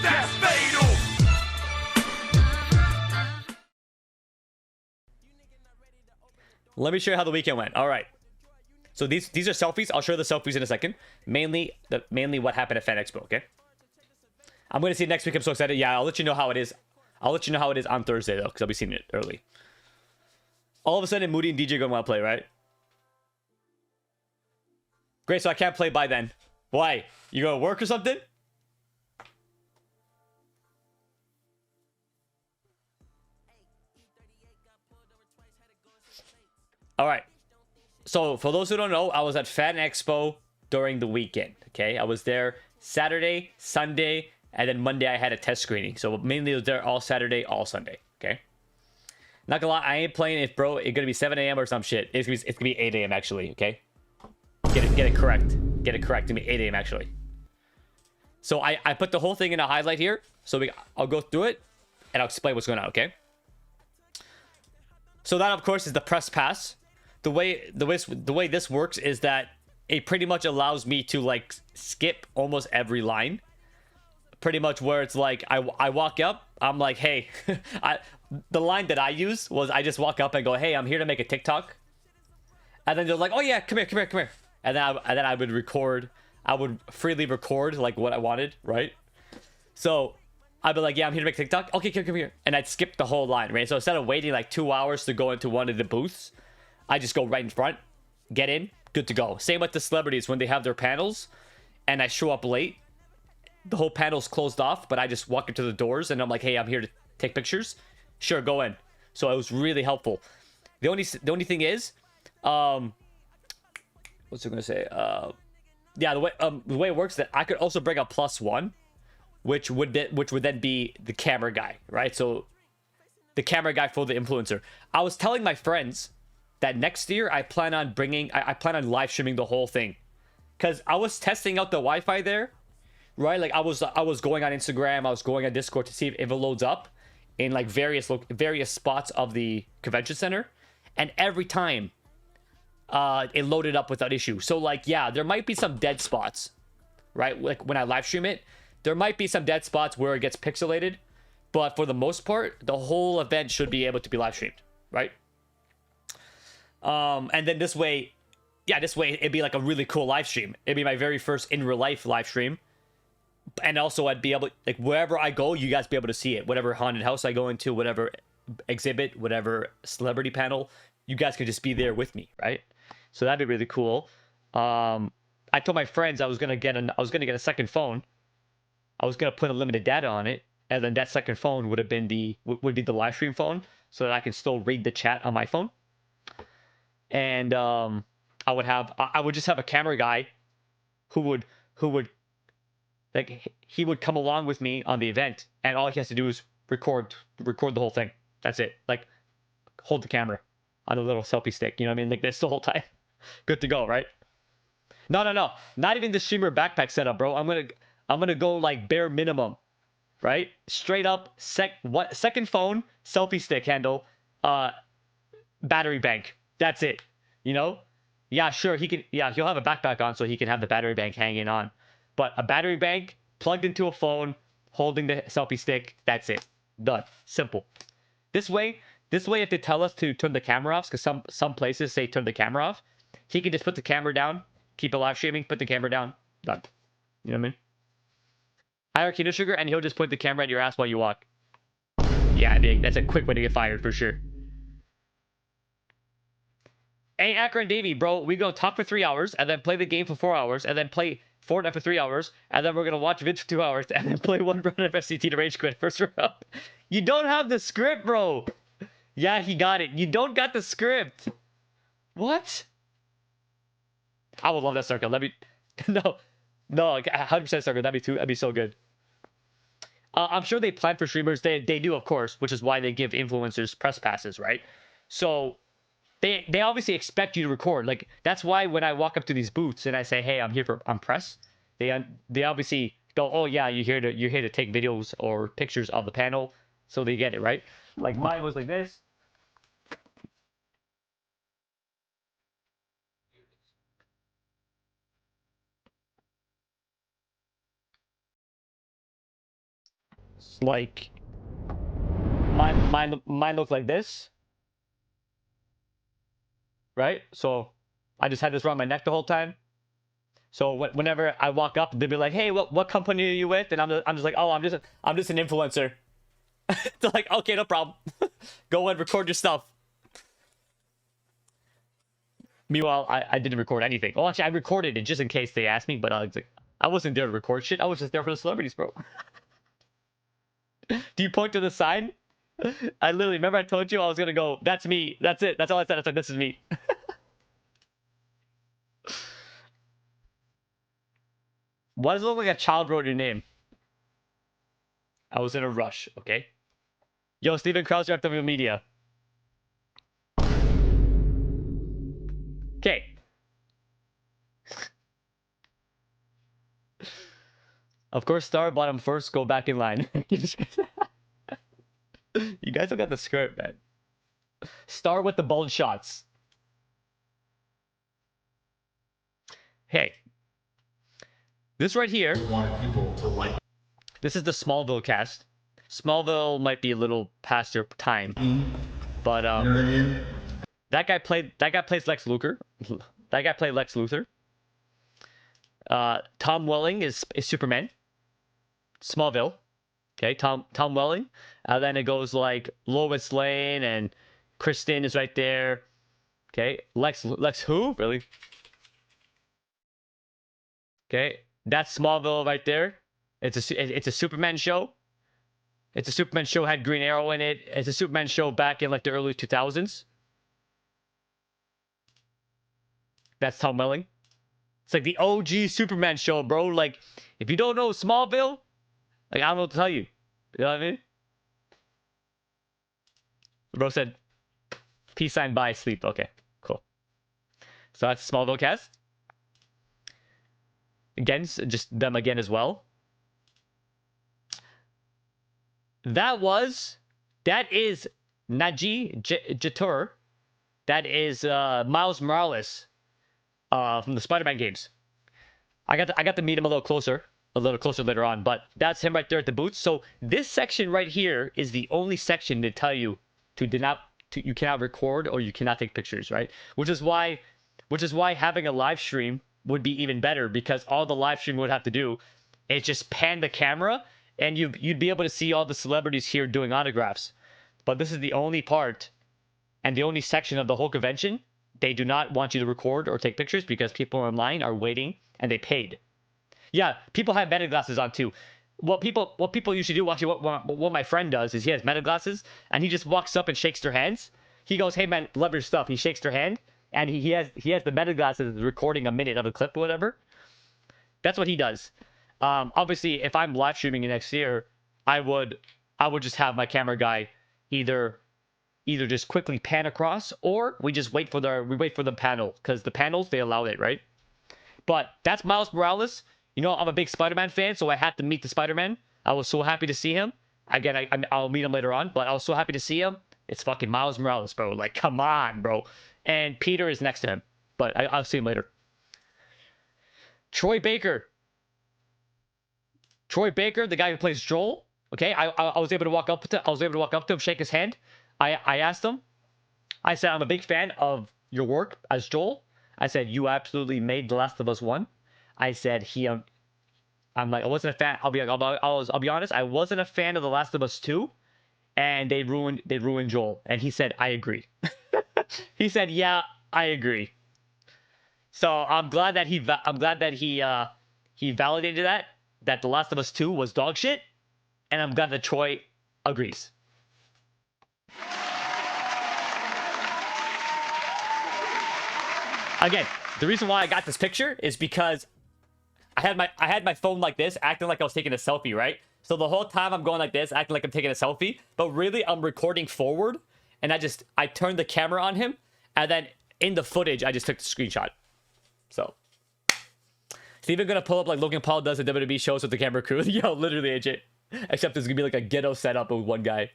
That's fatal. Let me show you how the weekend went. All right. So these are selfies. I'll show you the selfies in a second. Mainly what happened at Fan Expo, okay? I'm going to see it next week. I'm so excited. Yeah, I'll let you know how it is. I'll let you know how it is on Thursday, though, because I'll be seeing it early. All of a sudden, Moody and DJ going to want to play, right? Great, so I can't play by then. Why? You going to work or something? All right. So for those who don't know, I was at Fan Expo during the weekend, okay? I was there Saturday, Sunday, and then Monday I had a test screening. So mainly I was there all Saturday, all Sunday, okay? Not gonna lie, I ain't playing it, bro. It's gonna be 7 a.m. or some shit. It's gonna be 8 a.m. actually, okay? Get it correct. Get it correct. It's gonna be 8 a.m. actually. So I put the whole thing in a highlight here. So I'll go through it and I'll explain what's going on, okay? So that of course is the press pass. The way this works is that it pretty much allows me to like skip almost every line. Pretty much where it's like I walk up, I'm like, hey, the line that I use was I just walk up and go, hey, I'm here to make a TikTok. And then they're like, oh yeah, come here. And then I would record. I would freely record like what I wanted, right? So I'd be like, yeah, I'm here to make a TikTok. Okay, come here. And I'd skip the whole line, right? So instead of waiting like 2 hours to go into one of the booths, I just go right in front, get in, good to go. Same with the celebrities when they have their panels and I show up late. The whole panel's closed off, but I just walk into the doors and I'm like, hey, I'm here to take pictures. Sure, go in. So it was really helpful. The only thing is, what's I gonna say? Yeah, the way it works is that I could also bring a +1, which would then be the camera guy, right? So the camera guy for the influencer. I was telling my friends that next year I plan on live streaming the whole thing, because I was testing out the Wi-Fi there, right? Like I was going on Instagram, I was going on Discord to see if it loads up in like various spots of the convention center, and every time it loaded up without issue. So like, yeah, there might be some dead spots, right? Like when I live stream it, there might be some dead spots where it gets pixelated, but for the most part, the whole event should be able to be live streamed, right? And then this way it'd be like a really cool live stream. It'd be my very first in real life live stream. And also I'd be able, like wherever I go, you guys be able to see it. Whatever haunted house I go into, whatever exhibit, whatever celebrity panel, you guys could just be there with me, right? So that'd be really cool. I told my friends I was gonna get a second phone. I was gonna put unlimited data on it, and then that second phone would be the live stream phone, so that I can still read the chat on my phone. And I would just have a camera guy who would like, he would come along with me on the event, and all he has to do is record the whole thing. That's it. Like, hold the camera on a little selfie stick. You know what I mean? Like this the whole time. Good to go, right? No. Not even the streamer backpack setup, bro. I'm gonna go like bare minimum, right? Straight up second phone, selfie stick handle, battery bank. That's it. You know? Yeah, sure. He'll have a backpack on so he can have the battery bank hanging on. But a battery bank plugged into a phone, holding the selfie stick, that's it. Done. Simple. This way, if they tell us to turn the camera off, because some places say turn the camera off, he can just put the camera down, keep it live streaming, put the camera down, done. You know what I mean? Hire Kino Sugar, and he'll just point the camera at your ass while you walk. Yeah, that's a quick way to get fired for sure. Hey, Akron Davey, bro, we gonna talk for 3 hours, and then play the game for 4 hours, and then play Fortnite for 3 hours, and then we're gonna watch vids for 2 hours, and then play one round of FCT to rage quit first round. You don't have the script, bro. Yeah, he got it. You don't got the script. What? I would love that circle. Let me. No, 100% circle. That'd be so good. I'm sure they plan for streamers. They do, of course, which is why they give influencers press passes, right? So they obviously expect you to record. Like that's why when I walk up to these booths and I say, "Hey, I'm press," they obviously go, "Oh yeah, you're here to take videos or pictures of the panel," so they get it, right? Like mine was like this. Like mine looked like this, right? So I just had this around my neck the whole time. So whenever I walk up, they'd be like, "Hey, what company are you with?" And I'm just like, "Oh, I'm just an influencer." They're like, "Okay, no problem. Go and record your stuff." Meanwhile, I didn't record anything. Well, actually, I recorded it just in case they asked me, but I wasn't there to record shit. I was just there for the celebrities, bro. Do you point to the sign? I literally remember I told you I was gonna go. That's me. That's it. That's all I said. I said this is me. Why does it look like a child wrote your name? I was in a rush. Okay. Yo, Steven Krauser, FW Media. Okay. Of course, Star bottom first. Go back in line. You guys don't got the script, man. Start with the bold shots. Hey, this right here. Wanted people to like This is the Smallville cast. Smallville might be a little past your time, but you know what I mean? that guy plays Lex Luthor. That guy played Lex Luthor. Tom Welling is Superman. Smallville. Okay, Tom Welling. Then it goes like Lois Lane and Kristen is right there. Okay, Lex who? Really? Okay, that's Smallville right there. It's a Superman show. It's a Superman show, had Green Arrow in it. It's a Superman show back in like the early 2000s. That's Tom Welling. It's like the OG Superman show, bro. Like, if you don't know Smallville, like I don't know what to tell you. You know what I mean? Bro said, peace sign by sleep. Okay, cool. So that's Smallville cast. Again, just them again as well. That is Naji Jatur. That is Miles Morales from the Spider-Man games. I got to meet him a little closer later on, but that's him right there at the booth. So this section right here is the only section to tell you you cannot record or you cannot take pictures, right? Which is why having a live stream would be even better, because all the live stream would have to do is just pan the camera and you'd be able to see all the celebrities here doing autographs. But this is the only part and the only section of the whole convention they do not want you to record or take pictures, because people online are waiting and they paid. Yeah, people have meta glasses on too. What people usually do, actually, what my friend does is he has meta glasses and he just walks up and shakes their hands. He goes, "Hey man, love your stuff." He shakes their hand and he has the meta glasses recording a minute of a clip or whatever. That's what he does. Obviously, if I'm live streaming next year, I would just have my camera guy either just quickly pan across, or we just wait for the panel, because the panels, they allow it, right? But that's Miles Morales. You know, I'm a big Spider-Man fan, so I had to meet the Spider-Man. I was so happy to see him. Again, I'll meet him later on, but I was so happy to see him. It's fucking Miles Morales, bro. Like, come on, bro. And Peter is next to him, but I'll see him later. Troy Baker, the guy who plays Joel. Okay, I was able to walk up to him, shake his hand. I asked him. I said, "I'm a big fan of your work as Joel." I said, "You absolutely made The Last of Us 1." I said, I'm like, I wasn't a fan. I'll be honest, I wasn't a fan of The Last of Us 2, and they ruined Joel. And he said, "I agree." He said, "Yeah, I agree." So I'm glad that he validated that The Last of Us 2 was dog shit, and I'm glad that Troy agrees. Again, the reason why I got this picture is because I had my phone like this, acting like I was taking a selfie, right? So the whole time I'm going like this, acting like I'm taking a selfie, but really I'm recording forward, and I turned the camera on him, and then in the footage I just took the screenshot. So Steven gonna pull up like Logan Paul does at WWE shows with the camera crew. Yo, literally, AJ. Except there's gonna be like a ghetto setup with one guy.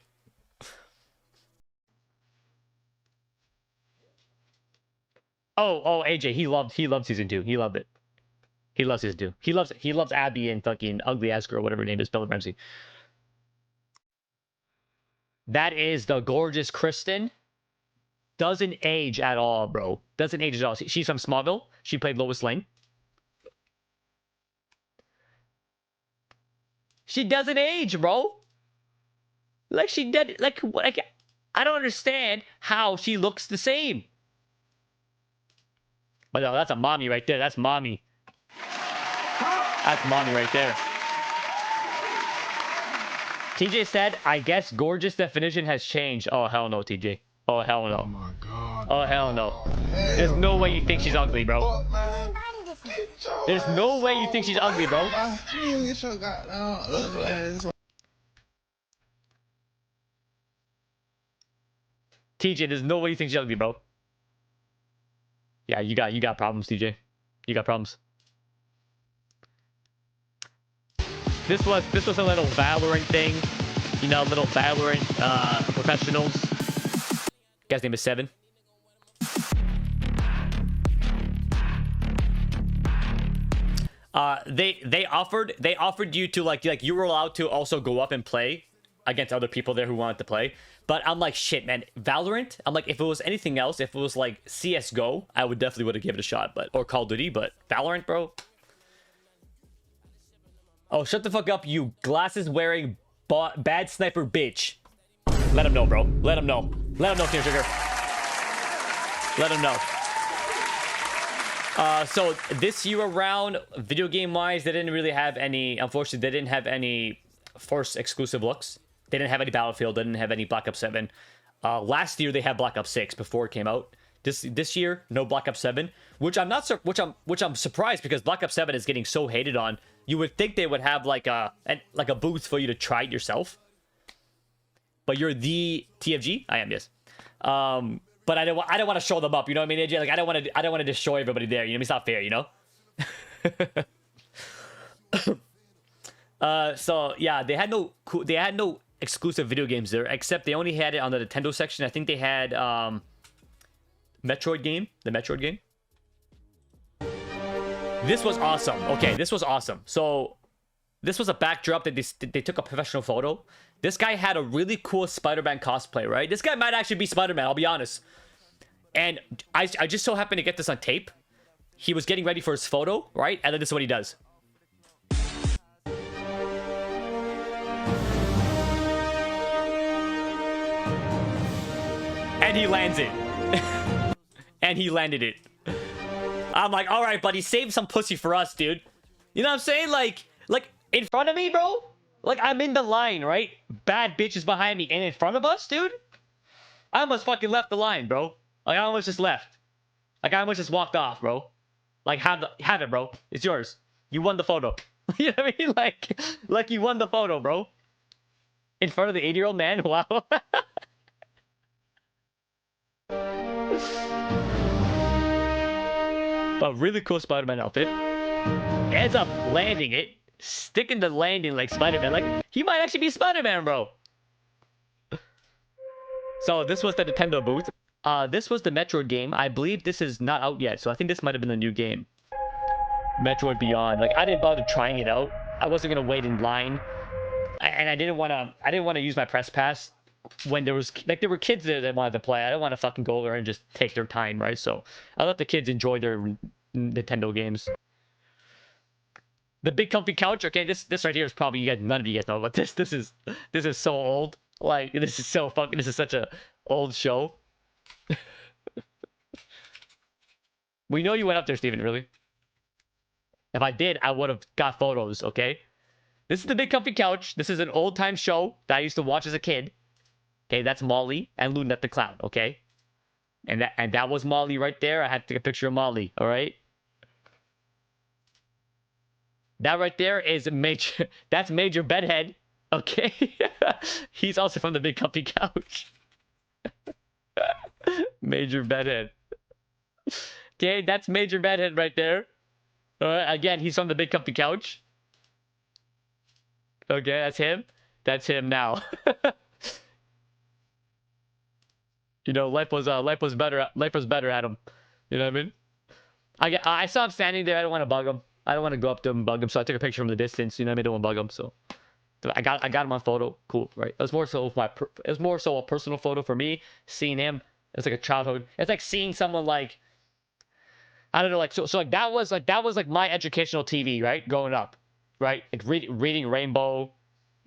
Oh, AJ, he loved season 2. He loved it. He loves season 2. He loves Abby and fucking ugly ass girl, whatever her name is, Bella Ramsey. That is the gorgeous Kristen. Doesn't age at all, bro. Doesn't age at all. She's from Smallville. She played Lois Lane. She doesn't age, bro. Like she did. Like I don't understand how she looks the same. But no, that's a mommy right there. That's mommy. That's mommy right there. TJ said, I guess gorgeous definition has changed. Oh, hell no, TJ. Oh, hell no. Oh my god. Oh, hell no. There's no way you think she's ugly, bro. There's no way you think she's ugly, bro. TJ, there's no way you think she's ugly, bro. Yeah, you got problems, TJ. You got problems. This was a little Valorant thing. You know, little Valorant professionals. Guy's name is Seven. They offered you to like you were allowed to also go up and play against other people there who wanted to play. But I'm like, shit, man, Valorant. I'm like, if it was anything else, if it was like CS:GO, I would have given it a shot. But or Call of Duty, but Valorant, bro. Oh, shut the fuck up, you glasses wearing bad sniper bitch. Let him know, bro. Let him know. Let him know, Team Sugar. Let him know. So this year around, video game wise, they didn't really have any. Unfortunately, they didn't have any Force exclusive looks. They didn't have any Battlefield. They didn't have any Black Ops 7. Last year they had Black Ops 6 before it came out. This year, no Black Ops 7, which I'm surprised because Black Ops 7 is getting so hated on. You would think they would have like a booth for you to try it yourself. But you're the TFG? I am, yes. But I don't want to show them up, you know what I mean, AJ? Like I don't want to destroy everybody there, you know? It's not fair, you know? So yeah, they had no exclusive video games there, except they only had it on the Nintendo section. I think they had the Metroid game. This was awesome. Okay, this was awesome. So this was a backdrop that they took a professional photo. This guy had a really cool Spider-Man cosplay, right? This guy might actually be Spider-Man, I'll be honest. And I just so happened to get this on tape. He was getting ready for his photo, right? And then this is what he does. And he lands it. And he landed it. I'm like, all right, buddy, save some pussy for us, dude. You know what I'm saying? Like in front of me, bro? Like, I'm in the line, right? Bad bitches behind me. And in front of us, dude? I almost fucking left the line, bro. Like, I almost just left. Like, I almost just walked off, bro. Like, have it, bro. It's yours. You won the photo. You know what I mean? Like you won the photo, bro. In front of the 80-year-old man? Wow. But really cool Spider-Man outfit. Ends up landing it. Sticking the landing like Spider-Man. Like, he might actually be Spider-Man, bro. So, this was the Nintendo booth. This was the Metroid game. I believe this is not out yet, so I think this might have been a new game. Metroid Beyond. Like, I didn't bother trying it out. I wasn't gonna wait in line. And I didn't wanna use my press pass when there were kids there that wanted to play. I don't want to fucking go there and just take their time, right? So I let the kids enjoy their Nintendo games. The big comfy couch. Okay, this right here is probably none of you guys know, but this is so old. Like, this is such a old show. We know you went up there, Steven, really. If I did, I would have got photos, okay? This is the big comfy couch. This is an old time show that I used to watch as a kid. Okay, that's Molly and Lunette the Clown, okay? And that was Molly right there. I had to take a picture of Molly, all right? That right there is Major. That's Major Bedhead, okay? He's also from the big comfy couch. Major Bedhead. Okay, that's Major Bedhead right there. All right, again, he's from the big comfy couch. Okay, that's him. That's him now. You know, life was better at him. You know what I mean? I saw him standing there. I don't want to bug him. I don't want to go up to him and bug him, so I took a picture from the distance. You know what I mean? I don't want to bug him, so I got him on photo. Cool, right? It was more so it was more so a personal photo for me. Seeing him, it's like a childhood. It's like seeing someone like I don't know, like so like that was like my educational TV, right? Growing up, right? Like reading Rainbow,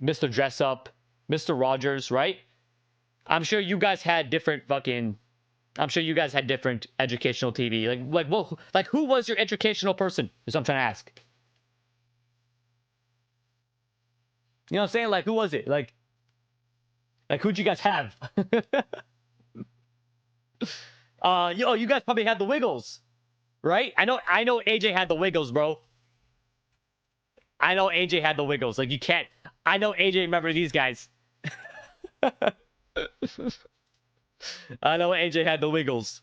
Mr. Dress Up, Mr. Rogers, right? I'm sure you guys had different fucking. I'm sure you guys had different educational TV. Like who was your educational person? Is what I'm trying to ask. You know what I'm saying? Like who was it? Like who'd you guys have? You guys probably had the Wiggles, right? I know AJ had the Wiggles, bro. I know AJ had the Wiggles. Like you can't. I know AJ remember these guys. I know AJ had the Wiggles.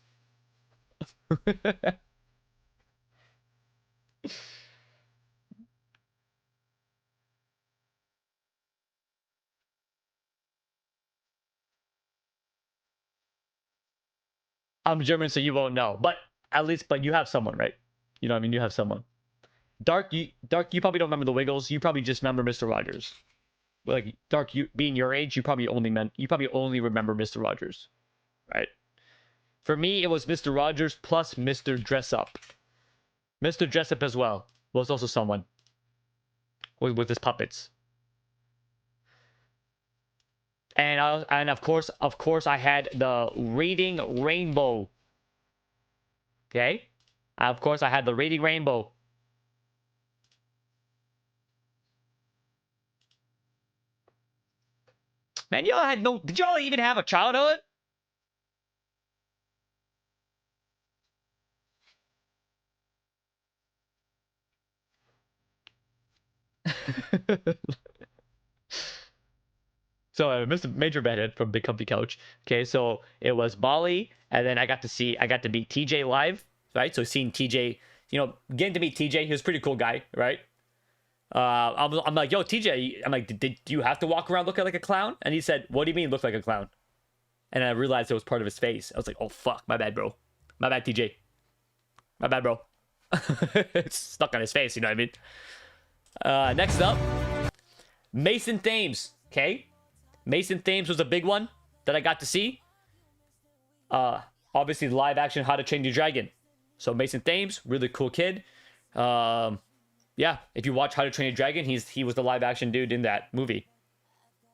I'm German, so you won't know. But at least, but you have someone, right? You know what I mean? You have someone. Dark, you probably don't remember the Wiggles. You probably just remember Mr. Rogers. Like Dark, you being your age, you probably only remember Mr. Rogers, right? For me, it was Mr. Rogers plus Mr. Dress Up. Mr. Dress Up as well was also someone with his puppets. And of course, I had the Reading Rainbow. Okay, of course, I had the Reading Rainbow. Man, y'all had no. Did y'all even have a childhood? So Mr. Major Bedhead from Big Comfy Couch. Okay, so it was Bali, and then I got to meet TJ live, right? So seeing TJ, getting to meet TJ, he was a pretty cool guy, right? I'm like, yo, TJ, I'm like, did you have to walk around looking like a clown? And he said, what do you mean look like a clown? And I realized it was part of his face. I was like, oh fuck, my bad, bro. My bad, TJ. My bad, bro. It's stuck on his face, you know what I mean? Next up, Mason Thames. Okay, Mason Thames was a big one that I got to see. Obviously the live action How to Train Your Dragon. So Mason Thames, really cool kid. Yeah, if you watch How to Train Your Dragon, he was the live action dude in that movie.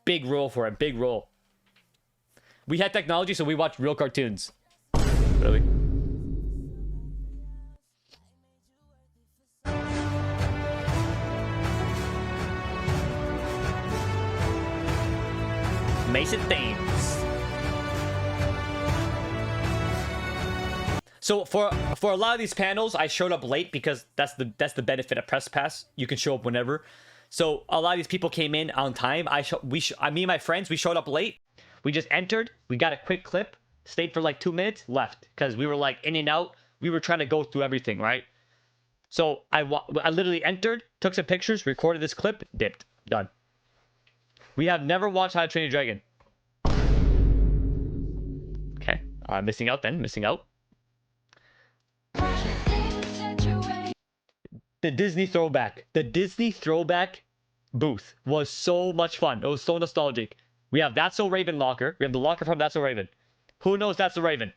Big role for him, big role. We had technology, so we watched real cartoons. Really? Mason Thames. So for a lot of these panels, I showed up late because that's the benefit of Press Pass. You can show up whenever. So a lot of these people came in on time. Me and my friends, we showed up late. We just entered. We got a quick clip. Stayed for like 2 minutes. Left because we were like in and out. We were trying to go through everything, right? So I literally entered, took some pictures, recorded this clip, dipped, done. We have never watched How to Train Your Dragon. Okay, missing out then. Missing out. The Disney throwback booth was so much fun. It was so nostalgic. We have That's So Raven locker. We have the locker from That's So Raven. Who knows That's So Raven?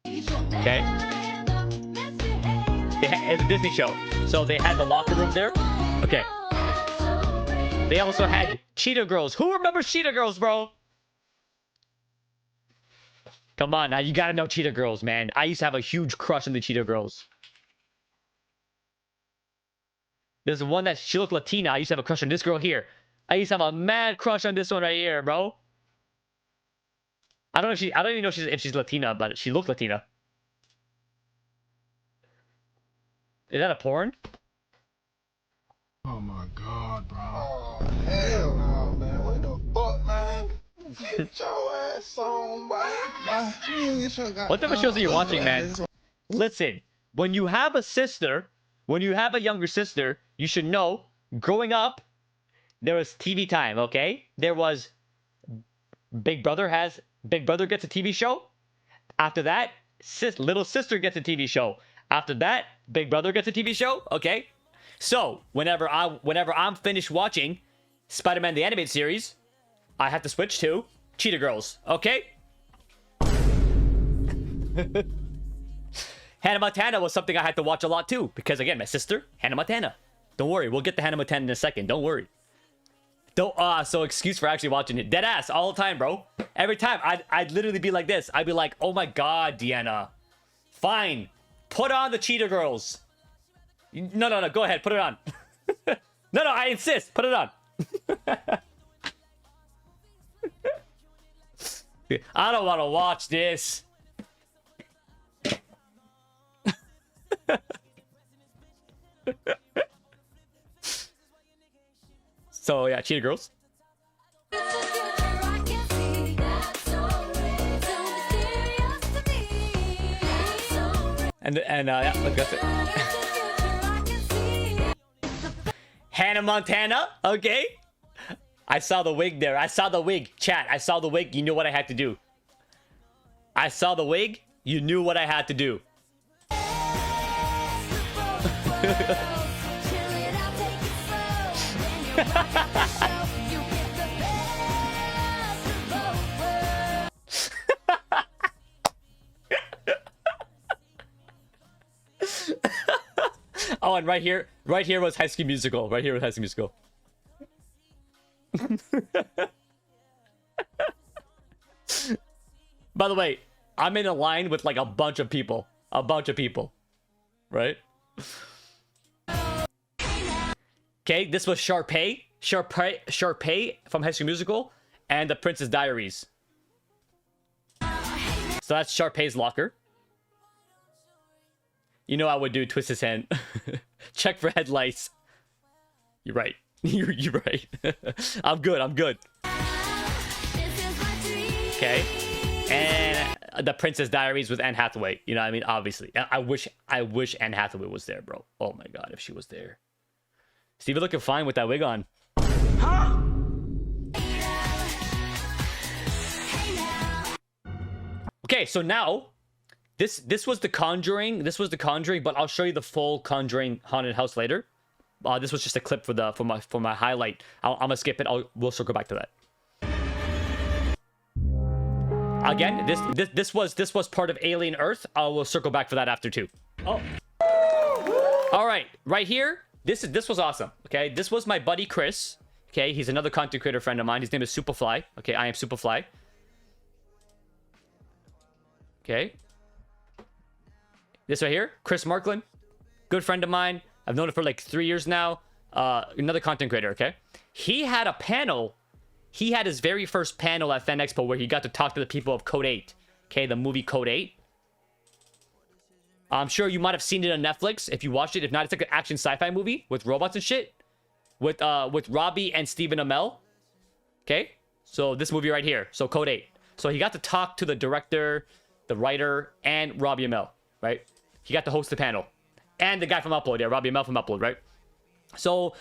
Okay. It's a Disney show. So they had the locker room there. Okay. They also had Cheetah Girls. Who remembers Cheetah Girls, bro? Come on, now you gotta know Cheetah Girls, man. I used to have a huge crush on the Cheetah Girls. There's one that she looked Latina. I used to have a crush on this girl here. I used to have a mad crush on this one right here, bro. I don't even know if she's Latina, but she looked Latina. Is that a porn? Oh my god, bro. Oh, hell no, man. What the fuck, man? Get your ass on, boy. What type of shows are you watching, man? Listen, when you have a younger sister, you should know, growing up, there was TV time, okay? There was Big Brother has Big brother gets a TV show. After that, little sister gets a TV show. After that, big brother gets a TV show. Okay. So whenever I'm finished watching Spider-Man the animated series, I have to switch to Cheetah Girls. Okay. Hannah Montana was something I had to watch a lot too, because again, my sister, Hannah Montana. Don't worry, we'll get to Hannah Montana in a second. Don't worry. So excuse for actually watching it. Dead ass all the time, bro. Every time I'd literally be like this. I'd be like, oh my god, Deanna. Fine. Put on the Cheetah Girls. No, go ahead, put it on. No, I insist. Put it on. I don't want to watch this. So yeah, Cheetah Girls. And yeah, that's it. Hannah Montana, okay. I saw the wig there. I saw the wig, chat. I saw the wig. You knew what I had to do. I saw the wig. You knew what I had to do. Oh, and right here was High School Musical. Right here was High School Musical. By the way, I'm in a line with like a bunch of people. Right? Okay, this was Sharpay from High School Musical and The Princess Diaries. So that's Sharpay's locker. You know I would do twist his hand. Check for headlights. You're right. You're right. I'm good. Okay. And The Princess Diaries with Anne Hathaway. You know what I mean? Obviously. I wish Anne Hathaway was there, bro. Oh my god, if she was there. Stevie looking fine with that wig on. Huh? Okay, so now this was the Conjuring. But I'll show you the full Conjuring haunted house later. This was just a clip for my highlight. I'm gonna skip it. We'll circle back to that. Again, this was part of Alien Earth. We'll circle back for that after too. Oh. All right, right here. This was awesome. Okay, this was my buddy Chris. Okay, he's another content creator friend of mine. His name is Superfly. Okay, I am Superfly. Okay. This right here, Chris Markland, good friend of mine. I've known him for like 3 years now. Another content creator, okay? He had a panel. He had his very first panel at Fan Expo where he got to talk to the people of Code 8. Okay, the movie Code 8. I'm sure you might have seen it on Netflix if you watched it. If not, it's like an action sci-fi movie with robots and shit. With Robbie and Stephen Amell. Okay? So this movie right here. So Code 8. So he got to talk to the director, the writer, and Robbie Amell, right? He got to host the panel. And the guy from Upload, yeah, Robbie Amell from Upload, right? So,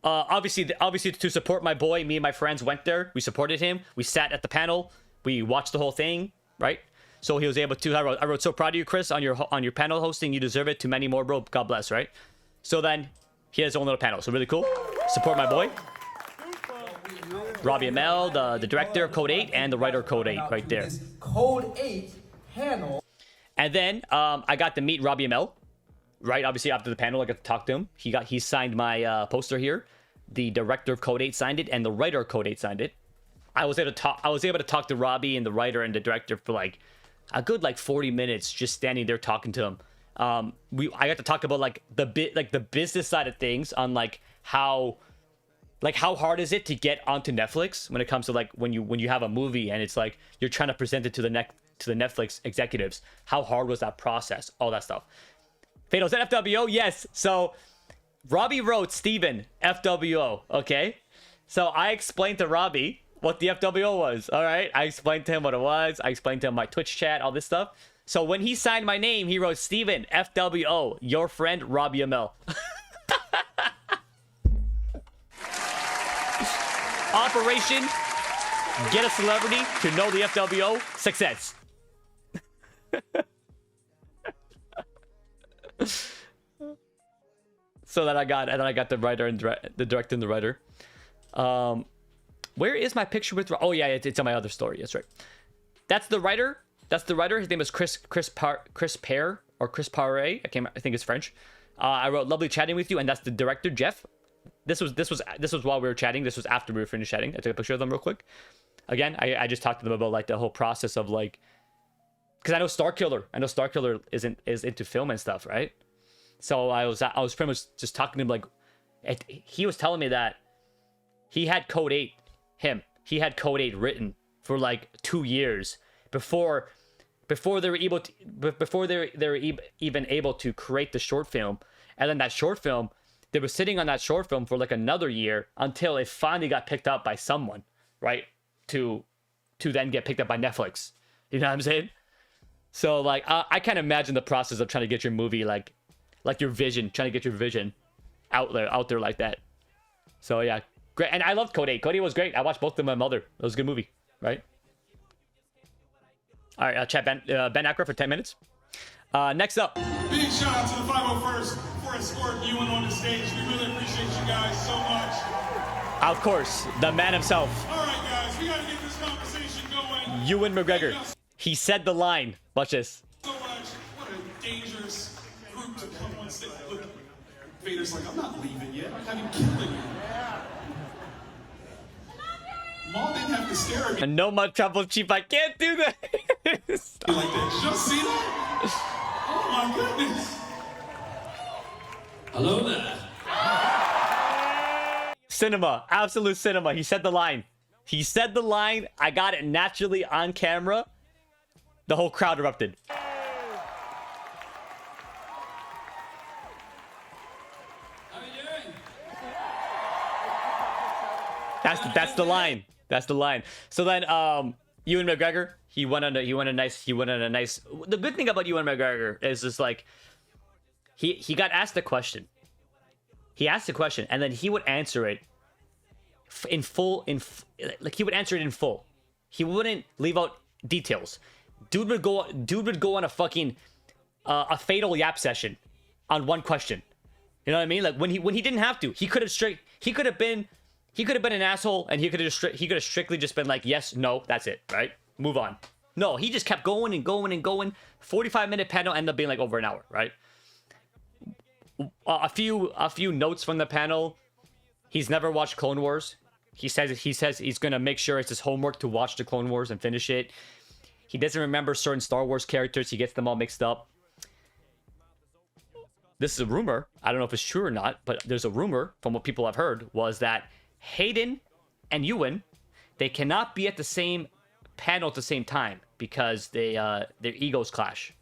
obviously to support my boy, me and my friends went there. We supported him. We sat at the panel. We watched the whole thing, right? So he was able to. I wrote, so proud of you, Chris, on your panel hosting. You deserve it. To many more, bro. God bless, right? So then he has his own little panel. So really cool. Support my boy, Robbie Amell, the director of Code 8 and the writer of Code 8, right there. Code 8 panel. And then I got to meet Robbie Amell. Right, obviously after the panel, I got to talk to him. He signed my poster here. The director of Code 8 signed it, and the writer of Code 8 signed it. I was able to talk to Robbie and the writer and the director for like a good 40 minutes, just standing there talking to him. I got to talk about the business side of things on how hard is it to get onto Netflix when it comes to when you have a movie and it's you're trying to present it to the Netflix executives. How hard was that process? All that stuff. Fatal, is that FWO? Yes. So Robbie wrote Steven FWO. Okay. So I explained to Robbie what the FWO was. All right. I explained to him what it was. I explained to him my Twitch chat, all this stuff. So when he signed my name, he wrote Steven FWO, your friend Robbie Amell. Get a celebrity to know the FWO. Success. So then I got the writer and the director and the writer. Where is my picture with? Oh yeah, it's on my other story. That's right. That's the writer. That's the writer. His name is Chris Pear or Chris Pare. I think it's French. I wrote lovely chatting with you, and that's the director Jeff. This was while we were chatting. This was after we were finished chatting. I took a picture of them real quick. Again, I just talked to them about like the whole process of like, because I know Starkiller is into film and stuff, right? So I was pretty much just talking to him like, he was telling me that he had Code 8. He had Code 8 written for like 2 years before they were even able to create the short film. And then that short film, they were sitting on that short film for like another year until it finally got picked up by someone, right? To then get picked up by Netflix. You know what I'm saying? So like I can't imagine the process of trying to get your movie like your vision, trying to get your vision out there like that. So yeah, great. And I loved Code 8. Code 8 was great. I watched both of them with my mother. It was a good movie, right? All right, chat Ben Ackroyd for 10 minutes. Next up. Big shout out to the 501st for escorting you on the stage. We really appreciate you guys so much. Of course, the man himself. All right, guys, we gotta get this conversation going. Ewan McGregor. He said the line. Watch this. So much. What a dangerous group to come on stage. Look, Vader's like, I'm not leaving yet. I'm not even killing you. Maul didn't have to stare at me And no much trouble, Chief. I can't do that. like that. Did y'all see that? Oh my goodness. Hello there. Cinema, absolute cinema. He said the line. I got it naturally on camera. The whole crowd erupted. That's the line. That's the line. So then, Ewan McGregor, he went on a nice. The good thing about Ewan McGregor is just like, he got asked a question. He asked a question, and then he would answer it in full. He would answer it in full. He wouldn't leave out details. Dude would go on a fucking a fatal yap session on one question. You know what I mean? Like when he didn't have to. He could have been an asshole, and he could have strictly just been like, yes, no, that's it, right? Move on. No, he just kept going and going and going. 45-minute panel ended up being like over an hour, right? A few notes from the panel. He's never watched Clone Wars. He says he's gonna make sure it's his homework to watch the Clone Wars and finish it. He doesn't remember certain Star Wars characters. He gets them all mixed up. This is a rumor. I don't know if it's true or not, but there's a rumor from what people have heard was that Hayden and Ewan, they cannot be at the same panel at the same time because their egos clash.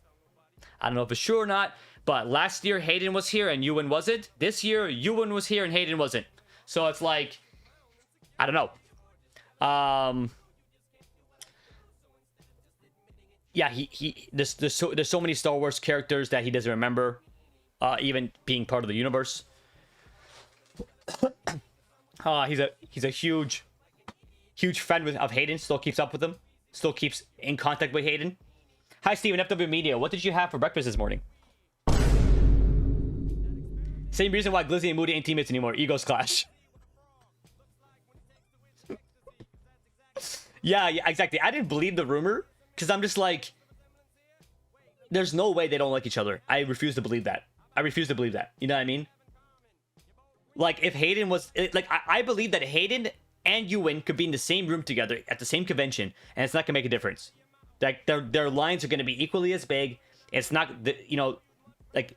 I don't know if it's true or not, but last year Hayden was here and Ewan wasn't. This year Ewan was here and Hayden wasn't. So it's like, I don't know. Yeah, there's so many Star Wars characters that he doesn't remember, even being part of the universe. He's a huge friend of Hayden. Still keeps up with him. Still keeps in contact with Hayden. Hi, Steven, FW Media. What did you have for breakfast this morning? Same reason why Glizzy and Moody ain't teammates anymore. Egos clash. yeah, exactly. I didn't believe the rumor because I'm just like, there's no way they don't like each other. I refuse to believe that. You know what I mean? Like, if Hayden was... Like, I believe that Hayden and Ewan could be in the same room together at the same convention, and it's not going to make a difference. Like, their lines are going to be equally as big. It's not... like,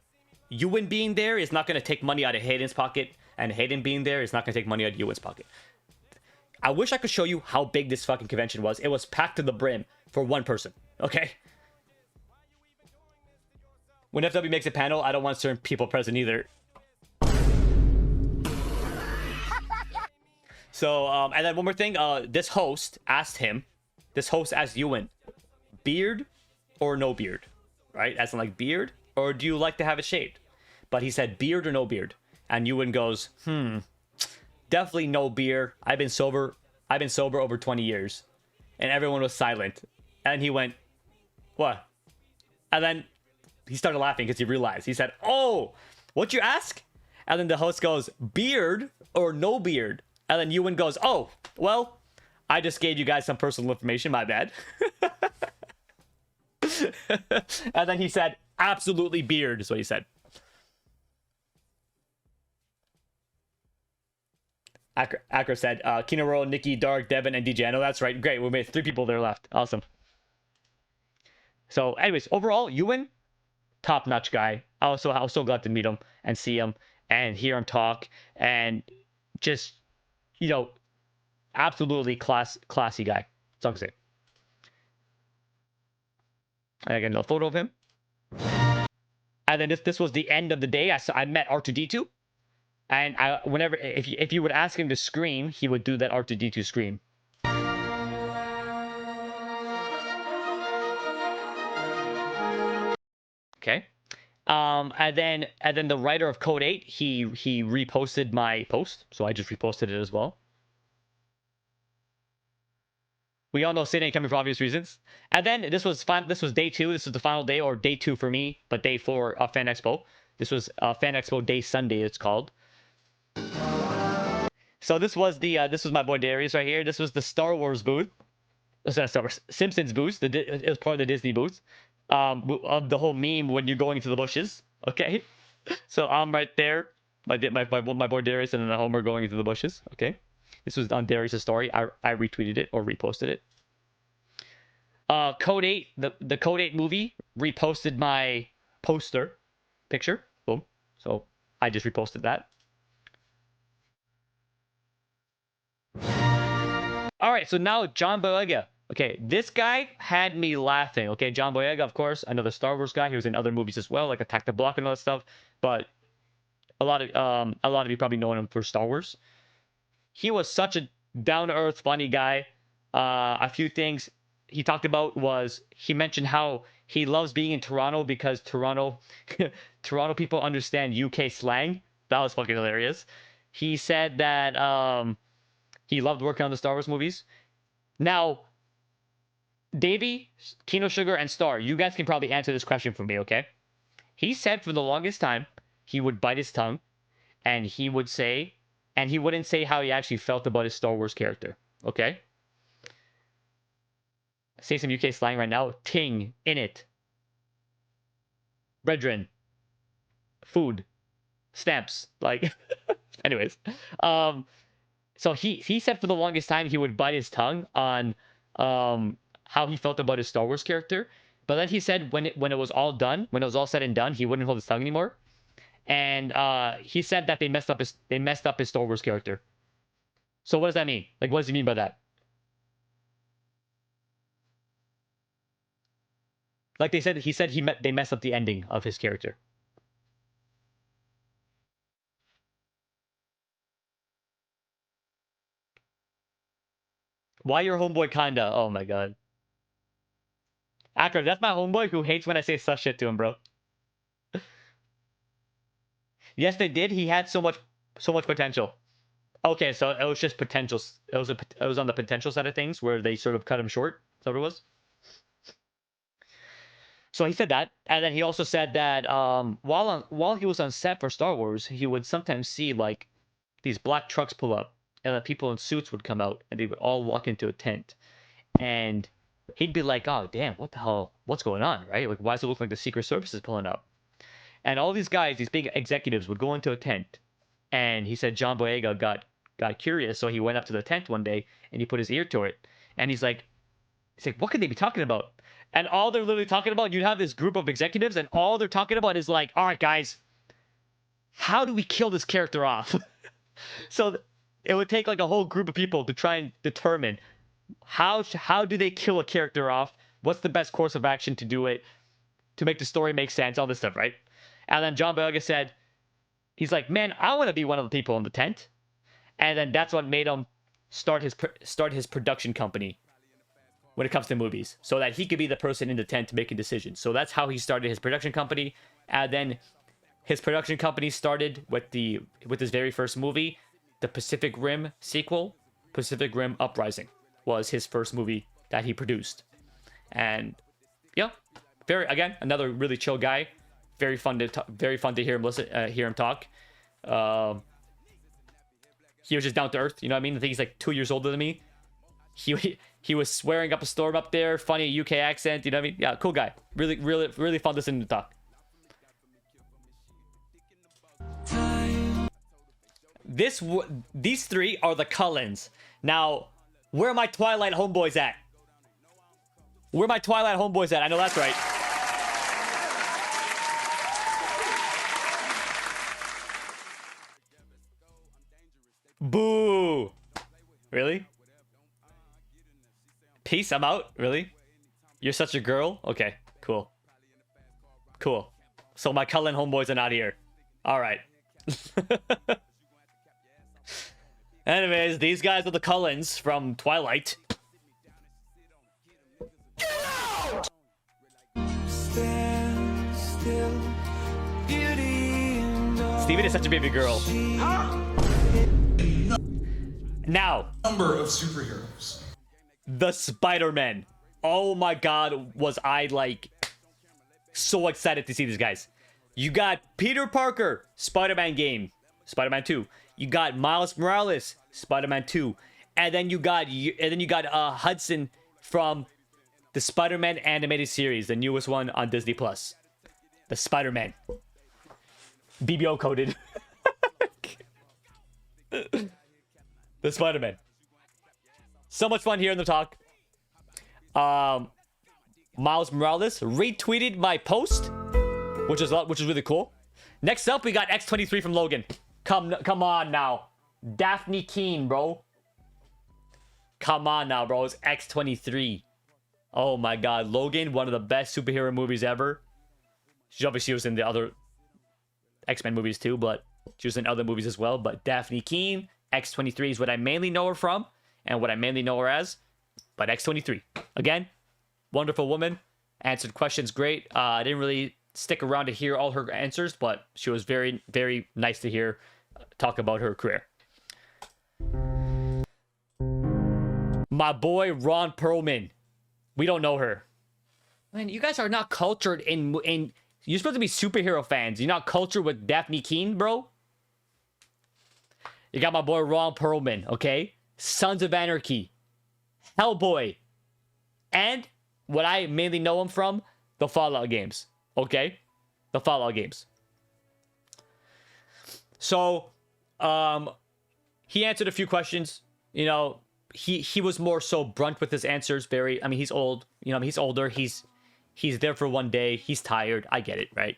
Ewan being there is not going to take money out of Hayden's pocket, and Hayden being there is not going to take money out of Ewan's pocket. I wish I could show you how big this fucking convention was. It was packed to the brim for one person, okay? When FW makes a panel, I don't want certain people present either. So, and then one more thing. This host asked Ewan, beard or no beard? Right? As in like beard? Or do you like to have it shaved? But he said beard or no beard. And Ewan goes, definitely no beard. I've been sober over 20 years. and everyone was silent. And he went, "What?" And then he started laughing because he realized. He said, "Oh, what you ask?" And then the host goes, "Beard or no beard?" And then Ewan goes, "Oh, well, I just gave you guys some personal information. My bad." And then he said, "Absolutely beard," is what he said. Acker said, Kino Roll, Nikki, Dark, Devin, and DJ. I know that's right. Great. We made 3 people there left. Awesome. So, anyways, overall, Ewan, top-notch guy. I was so glad to meet him and see him and hear him talk and just, you know, absolutely classy guy. That's all I can say. And I got a photo of him. And then this was the end of the day. I met R2D2. And whenever if you would ask him to scream, he would do that R2D2 scream. Okay. And then the writer of Code 8, he reposted my post, so I just reposted it as well. We all know Sid ain't coming for obvious reasons. And then this was day 2. This is the final day, or day 2 for me, but day 4 of Fan Expo. This was Fan Expo Day Sunday, it's called. So this was my boy Darius right here. This was the Star Wars booth. Star Wars Simpsons booth. It was part of the Disney booth. Of the whole meme when you're going into the bushes. Okay. So I'm right there. My boy Darius and then Homer going into the bushes. Okay. This was on Darius' story. I retweeted it or reposted it. Code 8, the Code 8 movie reposted my poster picture. Boom. So I just reposted that. All right, so now John Boyega. Okay, this guy had me laughing. Okay, John Boyega, of course, another Star Wars guy. He was in other movies as well, like Attack the Block and all that stuff. But a lot of you probably know him for Star Wars. He was such a down-to-earth, funny guy. A few things he talked about was he mentioned how he loves being in Toronto because Toronto people understand UK slang. That was fucking hilarious. He said that he loved working on the Star Wars movies. Now, Davey, Kino Sugar, and Star, you guys can probably answer this question for me, okay? He said for the longest time he would bite his tongue and he wouldn't say how he actually felt about his Star Wars character, okay? Say some UK slang right now. Ting, in it. Brethren. Food. Stamps. Like, anyways. So he said for the longest time he would bite his tongue on how he felt about his Star Wars character. But then he said when it was all done, when it was all said and done, he wouldn't hold his tongue anymore. And he said that they messed up his Star Wars character. So what does that mean? Like, what does he mean by that? Like they said, they messed up the ending of his character. Why your homeboy kinda? Oh my god. Akram, that's my homeboy who hates when I say such shit to him, bro. Yes, they did. He had so much potential. Okay, so it was just potential. It was on the potential side of things where they sort of cut him short. Is that what it was? So he said that, and then he also said that while he was on set for Star Wars, he would sometimes see like these black trucks pull up, and the people in suits would come out, and they would all walk into a tent, and he'd be like, "Oh damn, what the hell? What's going on? Right? Like, why does it look like the Secret Service is pulling up?" And all these guys, these big executives, would go into a tent, and he said John Boyega got curious, so he went up to the tent one day and he put his ear to it, and he's like, what could they be talking about? And all they're literally talking about, you have this group of executives, and all they're talking about is like, all right, guys, how do we kill this character off? So it would take like a whole group of people to try and determine how do they kill a character off? What's the best course of action to do it, to make the story make sense, all this stuff, right? And then John Boyega said, he's like, man, I want to be one of the people in the tent. And then that's what made him start his production company when it comes to movies, so that he could be the person in the tent making decisions. So that's how he started his production company. And then his production company started with his very first movie, the Pacific Rim sequel. Pacific Rim Uprising was his first movie that he produced. And yeah, another really chill guy. Very fun to hear him talk. He was just down to earth, you know what I mean? I think he's like 2 years older than me. He was swearing up a storm up there, funny UK accent, you know what I mean? Yeah, cool guy. Really fun listening to talk. These three are the Cullens. Now, where are my Twilight homeboys at? Where are my Twilight homeboys at? I know that's right. Boo! Really? Peace, I'm out? Really? You're such a girl? Okay, cool. Cool. So my Cullen homeboys are not here. Alright. Anyways, these guys are the Cullens from Twilight. Steven is such a baby girl. Now, Number of superheroes. the Spider-Man. Oh my god, was I like so excited to see these guys. You got Peter Parker, Spider-Man game, Spider-Man 2. You got Miles Morales, Spider-Man 2. And then you got Hudson from the Spider-Man animated series, the newest one on Disney Plus. The Spider-Man. BBO coded. The Spider-Man. So much fun here in the talk. Miles Morales retweeted my post, which is really cool. Next up, we got X23 from Logan. Come on now, Daphne Keene, bro. Come on now, bro. It's X23. Oh my god, Logan, one of the best superhero movies ever. She obviously was in the other X-Men movies too, but she was in other movies as well. But Daphne Keene, X23 is what I mainly know her from, and what I mainly know her as. But X23, again, wonderful woman, answered questions great. I didn't really stick around to hear all her answers, but she was very, very nice to hear talk about her career. My boy Ron Perlman, we don't know her. Man, you guys are not cultured in. You're supposed to be superhero fans. You're not cultured with Daphne Keene, bro. You got my boy Ron Perlman, okay? Sons of Anarchy, Hellboy, and what I mainly know him from, the Fallout games, okay? The Fallout games. So, he answered a few questions. You know, he was more so blunt with his answers. I mean, he's old. You know, he's older. He's there for one day. He's tired. I get it, right?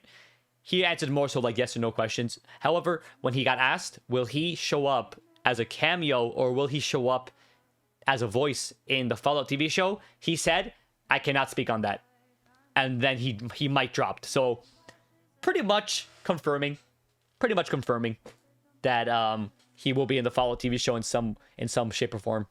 He answered more so like yes or no questions. However, when he got asked, will he show up as a cameo or will he show up as a voice in the Fallout TV show, he said, I cannot speak on that. And then he mic dropped. So pretty much confirming that he will be in the Fallout TV show in some shape or form.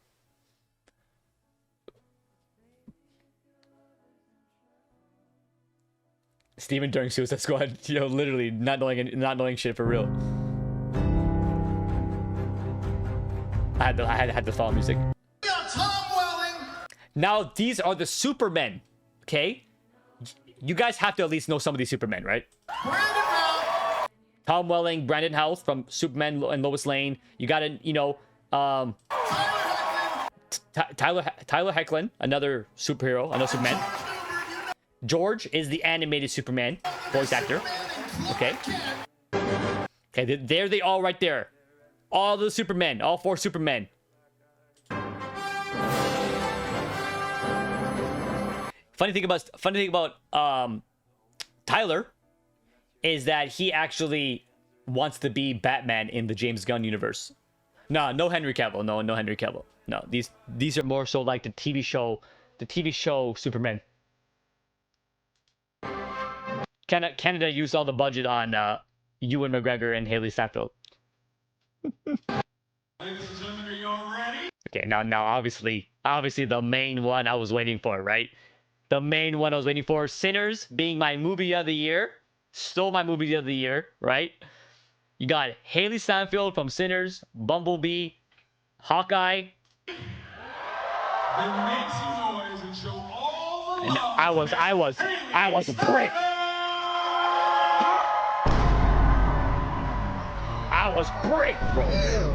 Steven during Suicide Squad, you know, literally not knowing shit for real. I had the follow music. Now these are the Supermen, okay? You guys have to at least know some of these Supermen, right? Tom Welling, Brandon House from Superman and Lois Lane. You got Tyler Hoechlin, another superhero, another Superman. George is the animated Superman voice actor. Okay. Okay, there they all right there. All the Supermen, all four Supermen. Funny thing about Tyler is that he actually wants to be Batman in the James Gunn universe. No Henry Cavill. No Henry Cavill. No, these are more so like the TV show Superman. Canada used all the budget on Ewan McGregor and Haley Steinfeld. Ladies and gentlemen, are you all ready? Okay, now obviously the main one I was waiting for, right? The main one I was waiting for, Sinners being my movie of the year. Still my movie of the year, right? You got Haley Steinfeld from Sinners, Bumblebee, Hawkeye. Then make some noise And I was brick. I was brick, bro. Hell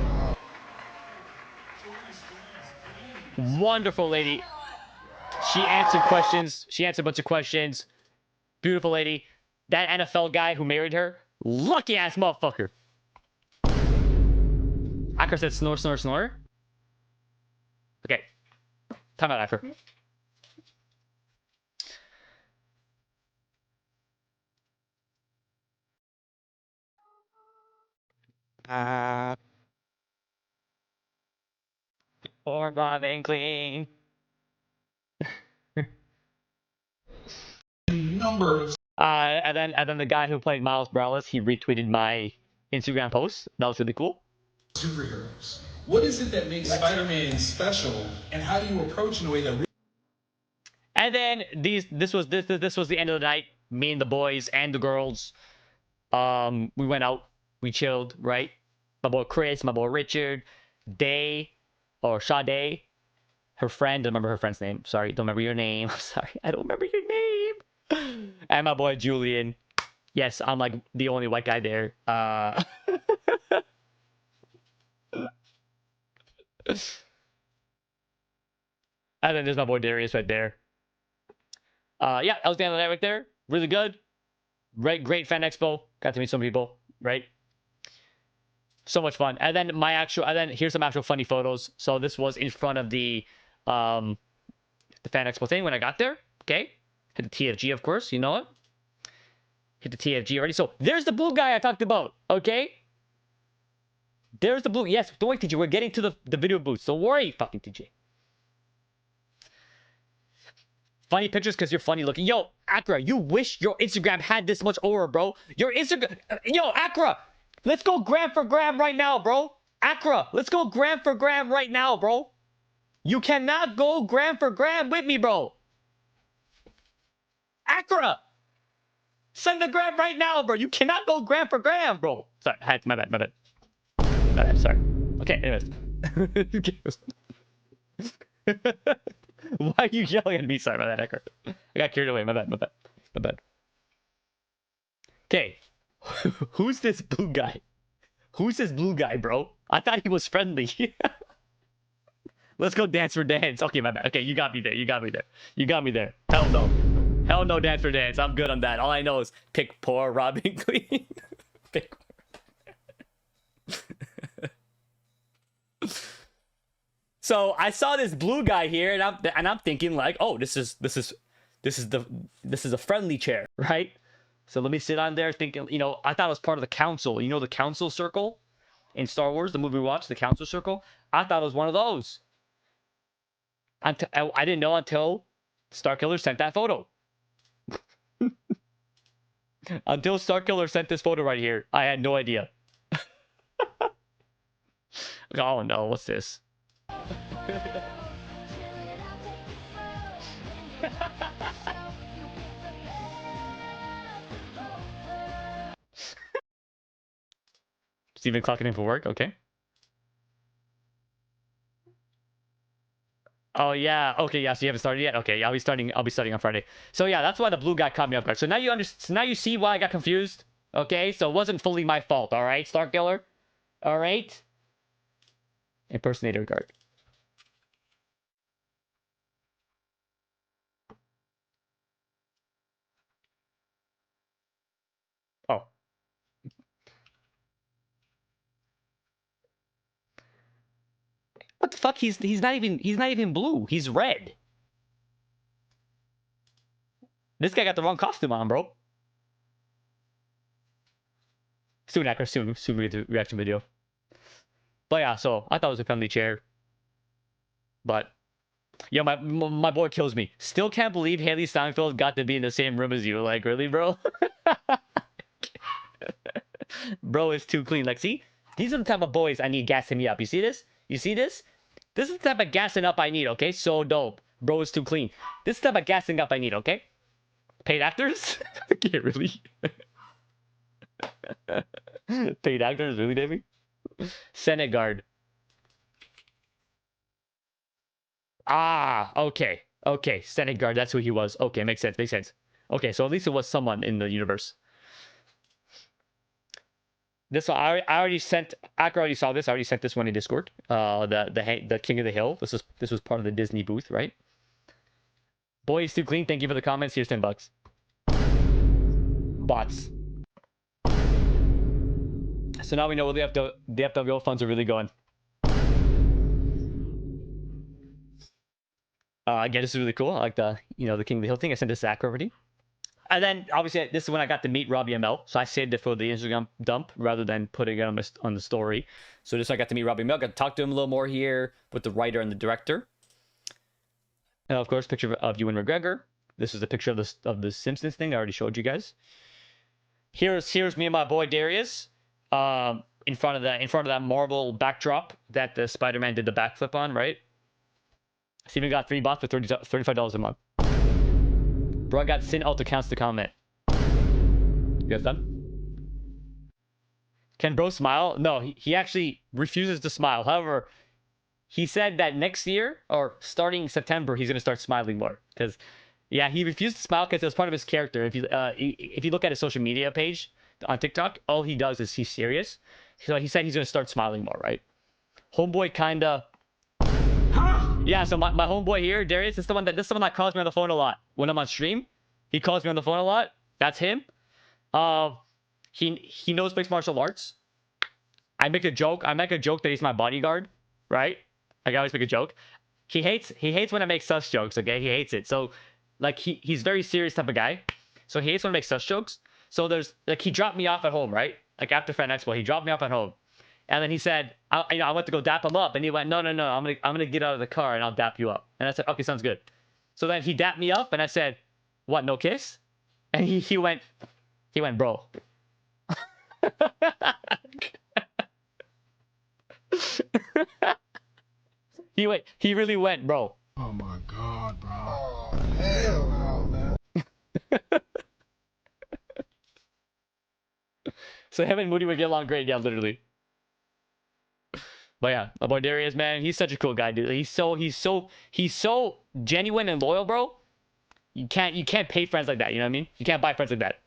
no. Wonderful lady. She answered questions. She answered a bunch of questions. Beautiful lady. That NFL guy who married her, lucky ass motherfucker. Acker said snore, snore, snore. Okay. Time out, Acker. Or Bobbing clean. Numbers. And then the guy who played Miles Morales, he retweeted my Instagram post. That was really cool. Superheroes. What is it that makes Spider-Man special, and how do you approach in a way that And then this was the end of the night. Me and the boys and the girls, we went out, we chilled, right? My boy Chris, my boy Richard, Day, or Sade, her friend. Don't remember her friend's name. Sorry, don't remember your name. I'm sorry, I don't remember your name. And my boy Julian. Yes, I'm like the only white guy there. And then there's my boy Darius right there. Yeah, that was the end of the night right there. Really good. Great fan expo. Got to meet some people, right? So much fun. And then here's some actual funny photos. So this was in front of the fan expo thing when I got there. Okay. Hit the TFG, of course, you know it. Hit the TFG already. So there's the blue guy I talked about. Okay. There's the blue. Yes, don't worry, TJ. We're getting to the video booth. Don't worry, fucking TJ. Funny pictures because you're funny looking. Yo, Accra, you wish your Instagram had this much aura, bro. Your Instagram. Yo, Accra, let's go gram for gram right now, bro. Accra, let's go gram for gram right now, bro. You cannot go gram for gram with me, bro. Accra, send the gram right now, bro. You cannot go gram for gram, bro. Sorry, my bad. Sorry. Okay, anyways. Why are you yelling at me? Sorry about that, Ecker. I got carried away. My bad. Okay. Who's this blue guy? Who's this blue guy, bro? I thought he was friendly. Let's go dance for dance. Okay, my bad. Okay, you got me there. Hell no, dance for dance. I'm good on that. All I know is pick poor Robin Clean. Pick. So I saw this blue guy here, and I'm thinking like, oh, this is a friendly chair, right? So let me sit on there thinking, I thought it was part of the council. You know the council circle in Star Wars, the movie we watched, the council circle. I thought it was one of those. I didn't know until Starkiller sent that photo. Until Starkiller sent this photo right here, I had no idea. Oh no, what's this? Steven clocking in for work, okay. Oh yeah, okay, yeah. So you haven't started yet. Okay, I'll be starting on Friday. So yeah, that's why the blue guy caught me off guard. So now so now you see why I got confused. Okay, so it wasn't fully my fault. All right, Starkiller. All right. Impersonator guard. Oh. What the fuck? He's not even blue. He's red. This guy got the wrong costume on, bro. Soon after, soon we get the reaction video. But yeah, so I thought it was a friendly chair. But yo, my boy kills me. Still can't believe Haley Steinfeld got to be in the same room as you. Like, really, bro? Bro is too clean. Like, see? These are the type of boys I need gassing me up. You see this? You see this? This is the type of gassing up I need, okay? So dope. Bro is too clean. This is the type of gassing up I need, okay? Paid actors? Okay, really? Paid actors? Really, Davey? Senate guard. Ah, okay. Okay, Senate guard. That's who he was. Okay, makes sense. Makes sense. Okay, so at least it was someone in the universe. This one, I already sent. Acker already saw this. I already sent this one in Discord. The King of the Hill. This was part of the Disney booth, right? Boy is too clean. Thank you for the comments. Here's $10. Bots. So now we know where the FWO funds are really going. Again, this is really cool. I like the King of the Hill thing. I sent this to Zach already. And then obviously this is when I got to meet Robbie ML. So I saved it for the Instagram dump rather than putting it on the story. So just I got to meet Robbie ML. Got to talk to him a little more here with the writer and the director. And of course, picture of Ewan McGregor. This is a picture of the Simpsons thing I already showed you guys. Here's me and my boy Darius. In front of that marble backdrop that the Spider-Man did the backflip on, right? Steven got 3 bots for $35 a month. Bro, I got Sin Alto counts to comment. You guys done? Can bro smile? No, he actually refuses to smile. However, he said that next year or starting September he's gonna start smiling more. Because yeah, he refused to smile because it was part of his character. If you look at his social media page on TikTok, all he does is he's serious. So he said he's gonna start smiling more, right? Homeboy kinda. Yeah, so my homeboy here, Darius, this is the one that calls me on the phone a lot when I'm on stream. He calls me on the phone a lot. That's him. He knows mixed martial arts. I make a joke that he's my bodyguard, right? I always make a joke. He hates when I make sus jokes, okay? He hates it. So like he's very serious type of guy. So he hates when I make sus jokes. So there's like he dropped me off at home, right? Like after Fan Expo, he dropped me off at home. And then he said, I went to go dap him up, and he went, no, I'm gonna get out of the car and I'll dap you up. And I said, okay, sounds good. So then he dapped me up, and I said, what, no kiss? And he went, bro. He really went, bro. Oh my God, bro. Oh, hell no, man. So him and Moody would get along great, yeah, literally. But yeah, my boy Darius, man, he's such a cool guy, dude. He's so genuine and loyal, bro. You can't pay friends like that. You know what I mean? You can't buy friends like that.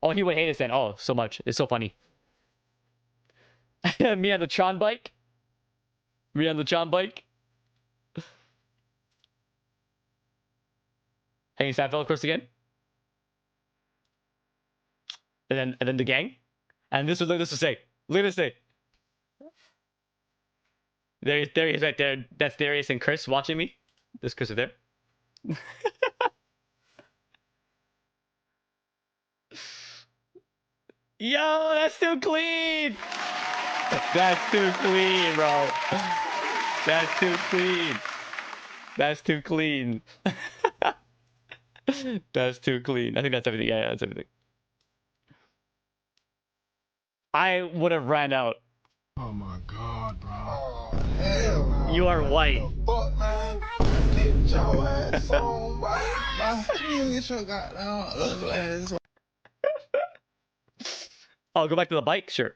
Oh, he would hate us then. Oh, so much. It's so funny. Me on the Tron bike. Me on the Tron bike. Hanging Seinfeld, of course, again. And then the gang. And this was say. Look at this say. There he is right there. That's Darius and Chris watching me. This Chris is there. Yo, that's too clean. That's too clean, bro. That's too clean. That's too clean. That's too clean. I think that's everything. Yeah, that's everything. I would have ran out. Oh my God, bro. Oh, hell no. You are white. Fuck, man. Get your ass on, bye. You get your goddamn ugly ass. I'll go back to the bike, sure.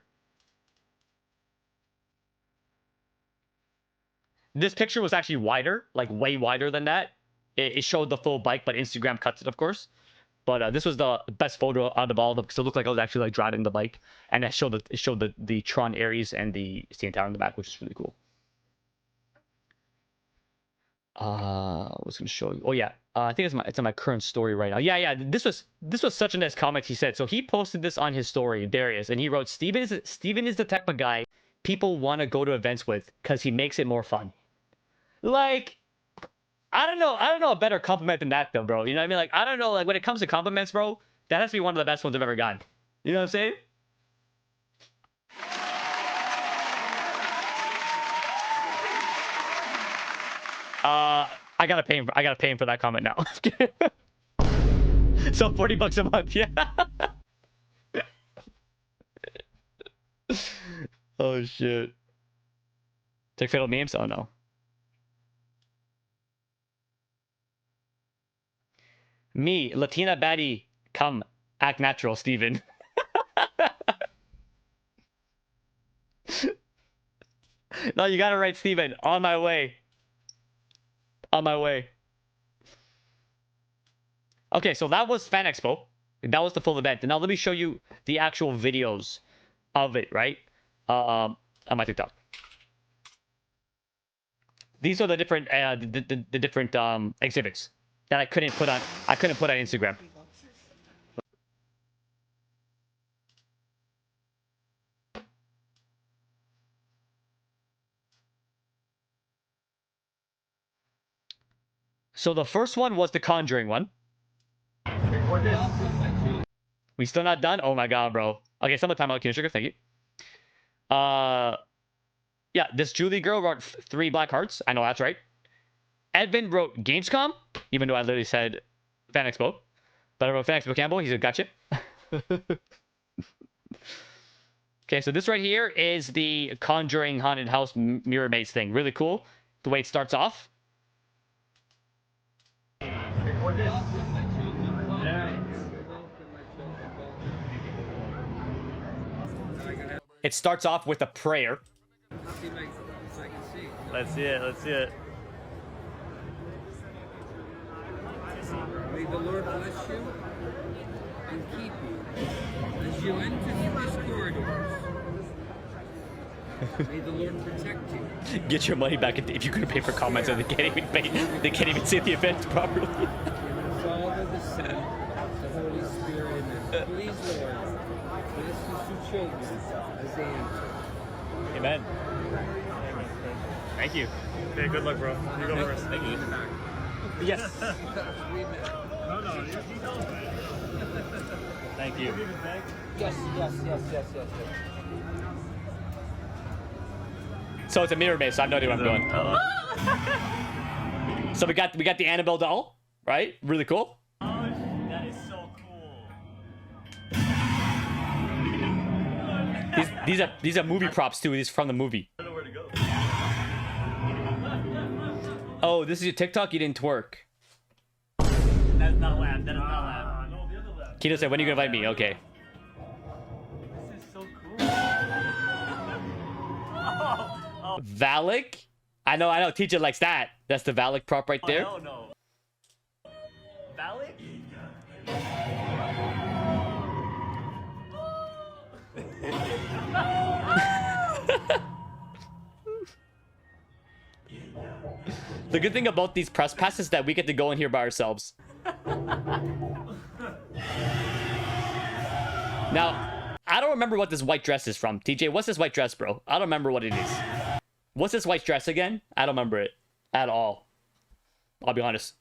This picture was actually wider, like way wider than that. It showed the full bike, but Instagram cuts it, of course. But this was the best photo out of all of them because it looked like I was actually like driving the bike, and it showed the Tron Aries and the CN Tower in the back, which is really cool. I was gonna show you. Oh yeah, I think it's on my current story right now. Yeah. This was such a nice comment he said. So he posted this on his story, Darius, and he wrote, Steven is the type of guy people want to go to events with because he makes it more fun. Like, I don't know a better compliment than that though, bro. You know what I mean? Like, I don't know, like when it comes to compliments, bro, that has to be one of the best ones I've ever gotten. You know what I'm saying? I gotta pay him for that comment now. So $40 a month, yeah. Oh shit. Take fatal memes? Oh no. Me, Latina baddie, come, act natural, Steven. No, you gotta write Steven. On my way. On my way. Okay, so that was Fan Expo. That was the full event. And now let me show you the actual videos of it, right? On my TikTok. These are the different the different exhibits that I couldn't put on Instagram. So the first one was the Conjuring one. We still not done? Oh my god, bro. Okay, someone time out, King Sugar. Thank you. Yeah, this Julie girl wrote 3 black hearts. I know that's right. Edvin wrote Gamescom, even though I literally said Fan Expo. But I wrote Fan Expo Campbell. He's a gotcha. Okay, so this right here is the Conjuring Haunted House Mirror Maze thing. Really cool. The way it starts off. It starts off with a prayer. Let's see it. Let's see it. May the Lord bless you and keep you as you enter these corridors. May the Lord protect you. Get your money back if you're gonna pay for comments and they can't even pay. They can't even see the event properly. In the Father, the Son, the Holy Spirit, amen. Please, Lord, bless these 2 children as they enter. Amen. Thank you. Okay, good luck, bro. You go first. Thank you. Yes. No, you don't, man. Thank you. Yes. So it's a mirror maze, so I have no idea what I'm doing. So we got the Annabelle doll, right? Really cool. That is so cool. These are movie props too. These are from the movie. I don't know where to go. Oh, this is your TikTok? You didn't twerk. That is not lab. That is not lab. No, the other lab. Kito said, when are you gonna invite me? Okay. This is so cool. Valak? I know. Teacher likes that. That's the Valak prop right there. Oh, no. Valid? The good thing about these press passes is that we get to go in here by ourselves. Now, I don't remember what this white dress is from. TJ, what's this white dress, bro? I don't remember what it is. What's this white dress again? I don't remember it at all. I'll be honest.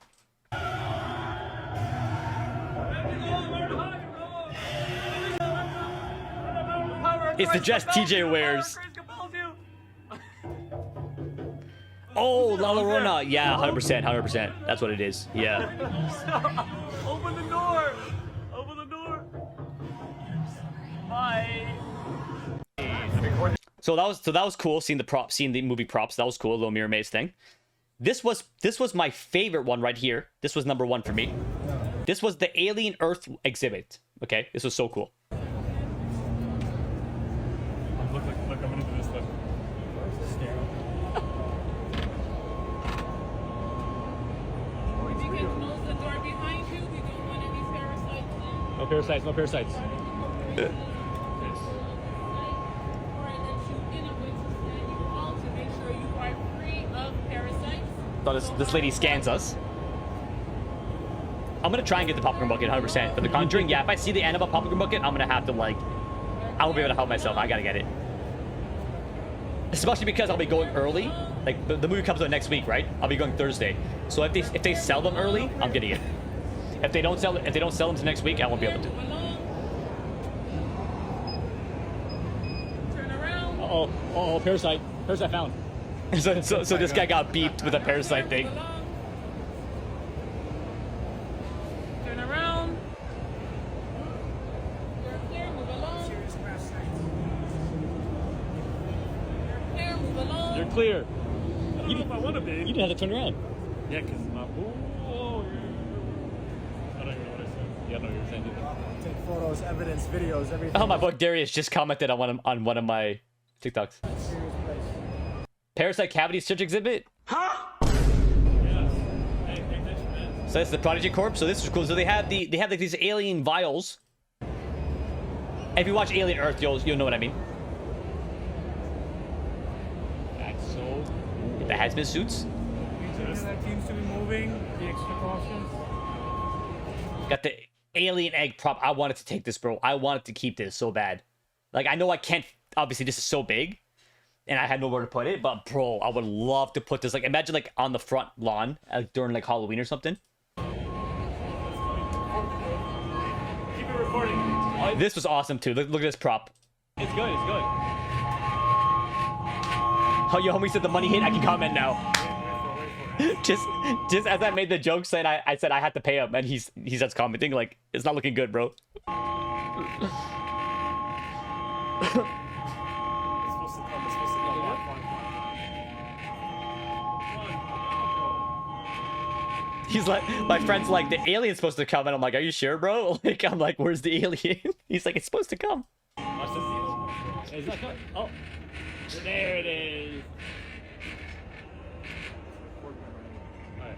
It's the dress TJ wears. Oh, La Llorona. Yeah, 100%, 100%. That's what it is. Yeah. Open the door. Open the door. Bye. So that was cool seeing the movie props. That was cool, a little mirror maze thing. This was my favorite one right here. This was number 1 for me. This was the Alien Earth exhibit. Okay, this was so cool. Look, I'm gonna do this. Look. If you can close the door behind you, we don't want any parasites in. No parasites, no parasites. Or that you in a way to stand you all to make sure you are free of parasites. So this lady scans us. I'm gonna try and get the popcorn bucket 100%. But the Conjuring, yeah, if I see the Annabelle popcorn bucket, I'm gonna have to I won't be able to help myself. I gotta get it. Especially because I'll be going early. Like the movie comes out next week, right? I'll be going Thursday. So if they sell them early, I'm getting it. If they don't sell them to next week, I won't be able to. Turn around. Oh, parasite found. so this guy got beeped with a parasite thing. Turn around. You're clear, move along. You're clear, move along. You're clear. I don't know if I want to be. You didn't have to turn around. Yeah, because my. Oh, I don't even know what I said. Yeah, I know what you're saying. Take photos, evidence, videos, everything. Oh, my boy Darius just commented on one of my TikToks. Parasite cavity search exhibit? Yes. Hey, pay attention, man. So that's the Prodigy Corp. So this is cool. So they have like these alien vials. If you watch Alien Earth, you'll know what I mean. That's so. The hazmat suits. That seems to be moving. The extra cautions. Got the alien egg prop. I wanted to take this, bro. I wanted to keep this so bad. Like, I know I can't. Obviously, this is so big, and I had nowhere to put it. But bro, I would love to put this. Like, imagine like on the front lawn during like Halloween or something. Keep it recording. This was awesome too. Look at this prop. It's good. It's good. Oh, your homie said the money hit. I can comment now. just as I made the joke saying I said I had to pay him, and he starts commenting like it's not looking good, bro. He's like, my friend's like, the alien's supposed to come, and I'm like, are you sure, bro? Like, I'm like, where's the alien? He's like, it's supposed to come. Watch this. It's not coming. Oh, there it is. Alright.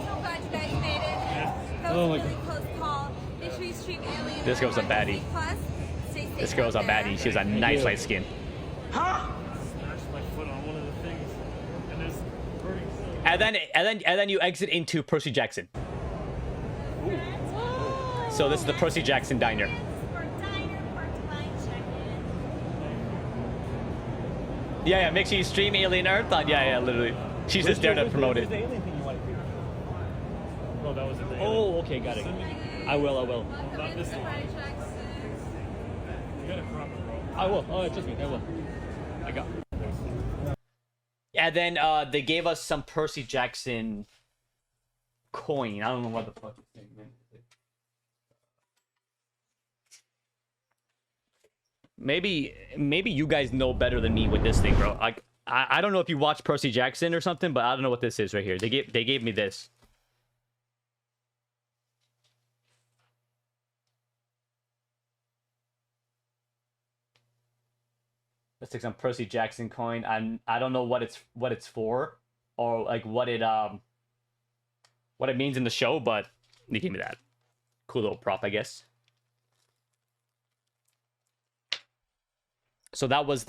So glad you guys made it. That was a really close call. Make sure you stream Alien. This girl's a baddie. Plus, stay safe This girl's a out there. baddie. She has a nice light skin. Smashed my foot on one of the things, and there's burning. And then you exit into Percy Jackson. So this is the Percy Jackson diner. Yeah, make sure you stream Alien Earth on. Yeah, literally. She's just there to promote it. The alien thing you want to do. Oh, that was it. Oh, okay, got it. I will. Not this one. You gotta crop it, bro. I will. Oh, trust me, I will. I got. And then they gave us some Percy Jackson coin. I don't know what the fuck this thing meant. Maybe you guys know better than me with this thing, bro. Like I don't know if you watch Percy Jackson or something, but I don't know what this is right here. They gave me this. Let's take some Percy Jackson coin. I don't know what it's for, or like what it means in the show, but they gave me that. Cool little prop, I guess. So that was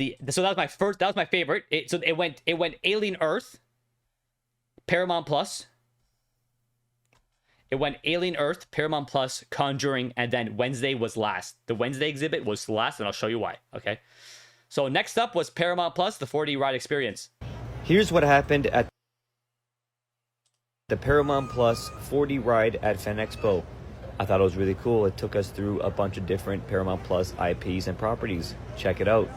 my favorite. It went Alien Earth, Paramount Plus. It went Alien Earth, Paramount Plus, Conjuring, and then Wednesday was last. The Wednesday exhibit was last, and I'll show you why. Okay. So next up was Paramount Plus, the 4D ride experience. Here's what happened at the Paramount Plus 4D ride at Fan Expo. I thought it was really cool. It took us through a bunch of different Paramount Plus IPs and properties. Check it out.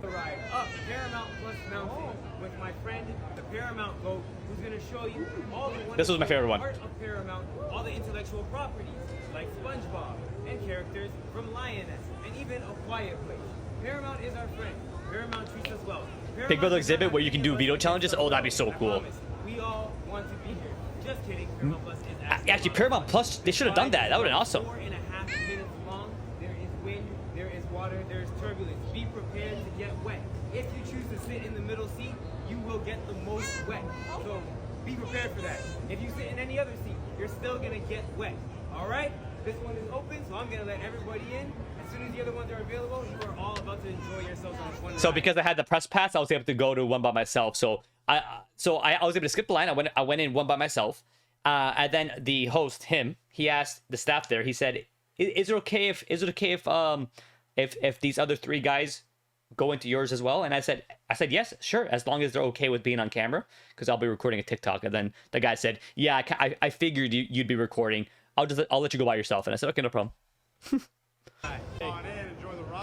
The ride up Paramount Plus Mountain with my friend, the Paramount Goat, who's going to show you all the This was my favorite one. part of Paramount, all the intellectual properties like SpongeBob and characters from Lioness and even A Quiet Place. Paramount is our friend. Paramount treats us well. Big Brother exhibit where you can do video challenges. Oh, that'd be so cool. We all want to be here. Just kidding. Paramount Plus is Actually, Paramount Plus, they should have done that. That would have been awesome. 4.5 minutes long. There is wind, there is water, there is turbulence. Be prepared to get wet. If you choose to sit in the middle seat, you will get the most wet. So be prepared for that. If you sit in any other seat, you're still gonna get wet. All right? This one is open, so I'm gonna let everybody in. As soon as the other ones are available, you are all about to enjoy yourselves on this one. So because I had the press pass, I was able to go to one by myself. So I was able to skip the line. I went in one by myself. And then the host, he asked the staff there. He said, "Is it okay if these other three guys go into yours as well?" And I said, "Yes, sure, as long as they're okay with being on camera, because I'll be recording a TikTok." And then the guy said, "Yeah, I figured you'd be recording. I'll let you go by yourself." And I said, "Okay, no problem."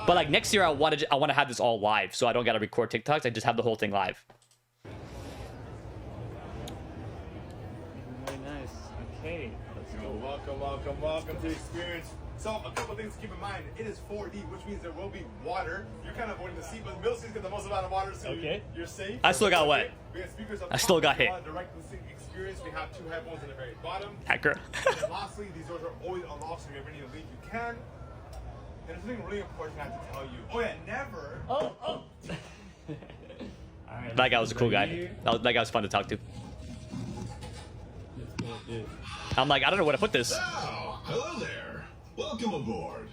But like next year, I want to have this all live, so I don't gotta record TikToks. I just have the whole thing live. Very nice. Okay, let's go. Welcome to the experience. So a couple things to keep in mind. It is 4D, which means there will be water. You're kind of avoiding the seat, but the middle seat's got the most amount of water, so Okay. you're safe. I still got wet. We have speakers up I still top. got hit. If you want a direct listening experience, we have 2 headphones at the very bottom. Hacker. And then lastly, these doors are always unlocked, so if you ever need to leave, you can. There's something really important I have to tell you. Oh yeah, never. That guy was a cool guy. That guy was fun to talk to. I'm like, I don't know where to put this. Oh, hello there. Welcome aboard.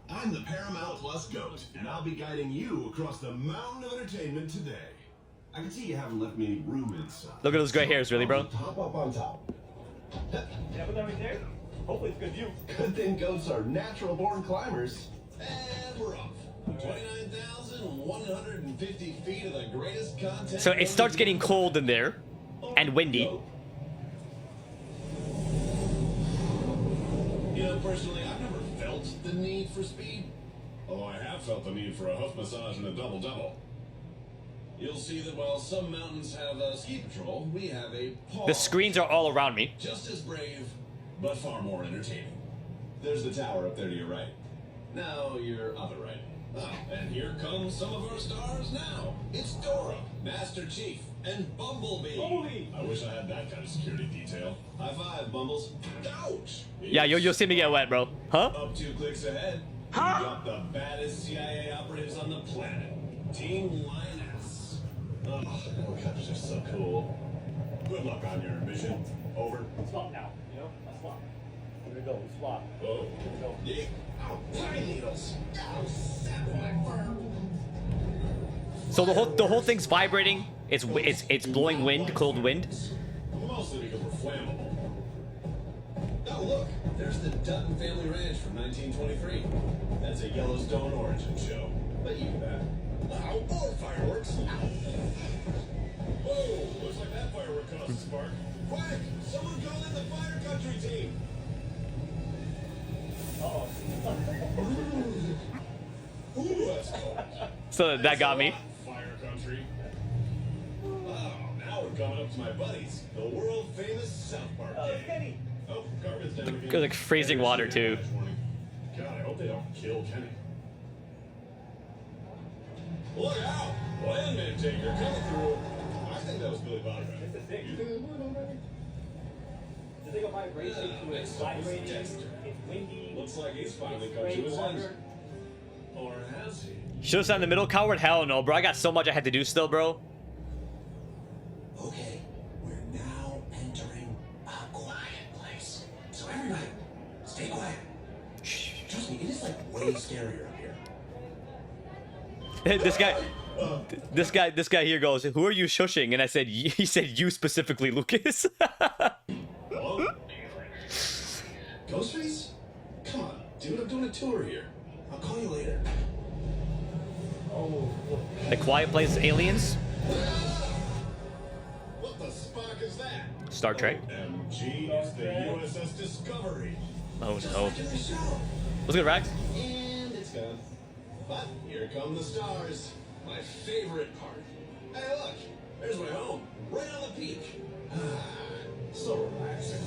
I'm the Paramount Plus GOAT, and I'll be guiding you across the mountain of entertainment today. I can see you haven't left me any room inside. Look at those gray hairs, really, bro? Hop up on top. Yeah, put that right there. Hopefully it's good view. Good thing goats are natural-born climbers. And we're off. 29,150 feet of the greatest content. So it starts getting cold in there and windy. You know, personally, I've never felt the need for speed. Although I have felt the need for a hoof massage and a double-double. You'll see that while some mountains have a ski patrol, we have a paw. The screens are all around me. Just as brave, but far more entertaining. There's the tower up there to your right. Now your other right. Oh, and here come some of our stars now. It's Dora, Master Chief, and Bumblebee. I wish I had that kind of security detail. High five, Bumbles. Ouch! Yeah, you'll see me get wet, bro. Huh? Up 2 clicks ahead. Huh? You got the baddest CIA operatives on the planet. Team Linus. Oh, helicopters are so cool. Good luck on your mission. Over. Swap now. You know, a swap. Here we go. Swap. Oh. Here we go. Yeah. Ow, pine needles. Ow, sap in my fur. So the whole thing's vibrating. It's blowing wind, cold wind. Mostly because we're flammable. Oh, look. There's the Dutton family ranch from 1923. That's a Yellowstone origin show. But you bet. Ow, more fireworks. Whoa, looks like that firework caused a spark. Quick, someone call in the fire country team. Uh-oh. Ooh, that's cold. So that got me. Fire country. Oh, now we're coming up to my buddies, the world famous South Park gang. Oh, garbage down again. It was like freezing water too. God, I hope they don't kill Kenny. Look out! Landman taker coming through. I think that was Billy Bobcat. It's a thing. You think it was Billy Bobcat? The thing of vibration to it, vibrating, it's windy. Looks like he's finally come to his end. Or has he? Should have sat in the middle, coward. Hell no, bro. I got so much I had to do still, bro. Okay, we're now entering a quiet place. So everybody, stay quiet. Trust me, it is like way scarier up here. This guy here goes, "Who are you shushing?" And I said, he said, "You specifically, Lucas." Hello? Ghostface? Come on, dude, I'm doing a tour here. I'll call you later. The Quiet Place aliens. What the Spock is that? Star Trek. MG is the USS Discovery. Oh no. Watching the show. What's good, Rax? And it's gone. But here come the stars. My favorite part. Hey, look. There's my home. Right on the peak. So relaxing.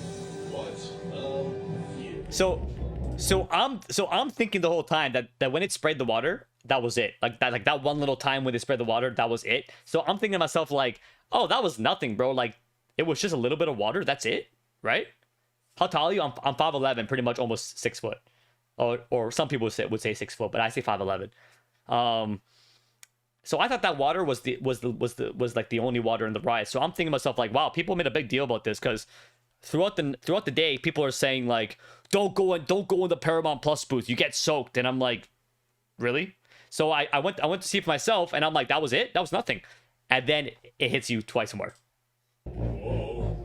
What a view. So I'm thinking the whole time that when it sprayed the water, that was it. Like that one little time when they spread the water, that was it. So I'm thinking to myself like, oh, that was nothing, bro. Like it was just a little bit of water. That's it, right? How tall are you? I'm 5'11", pretty much almost 6 foot, or some people would say 6 foot, but I say 5'11". So I thought that water was like the only water in the ride. So I'm thinking to myself like, wow, people made a big deal about this because throughout the day, people are saying like, don't go in the Paramount Plus booth, you get soaked, and I'm like, really? So I went to see it for myself, and I'm like, that was it? That was nothing. And then it hits you twice more. Whoa.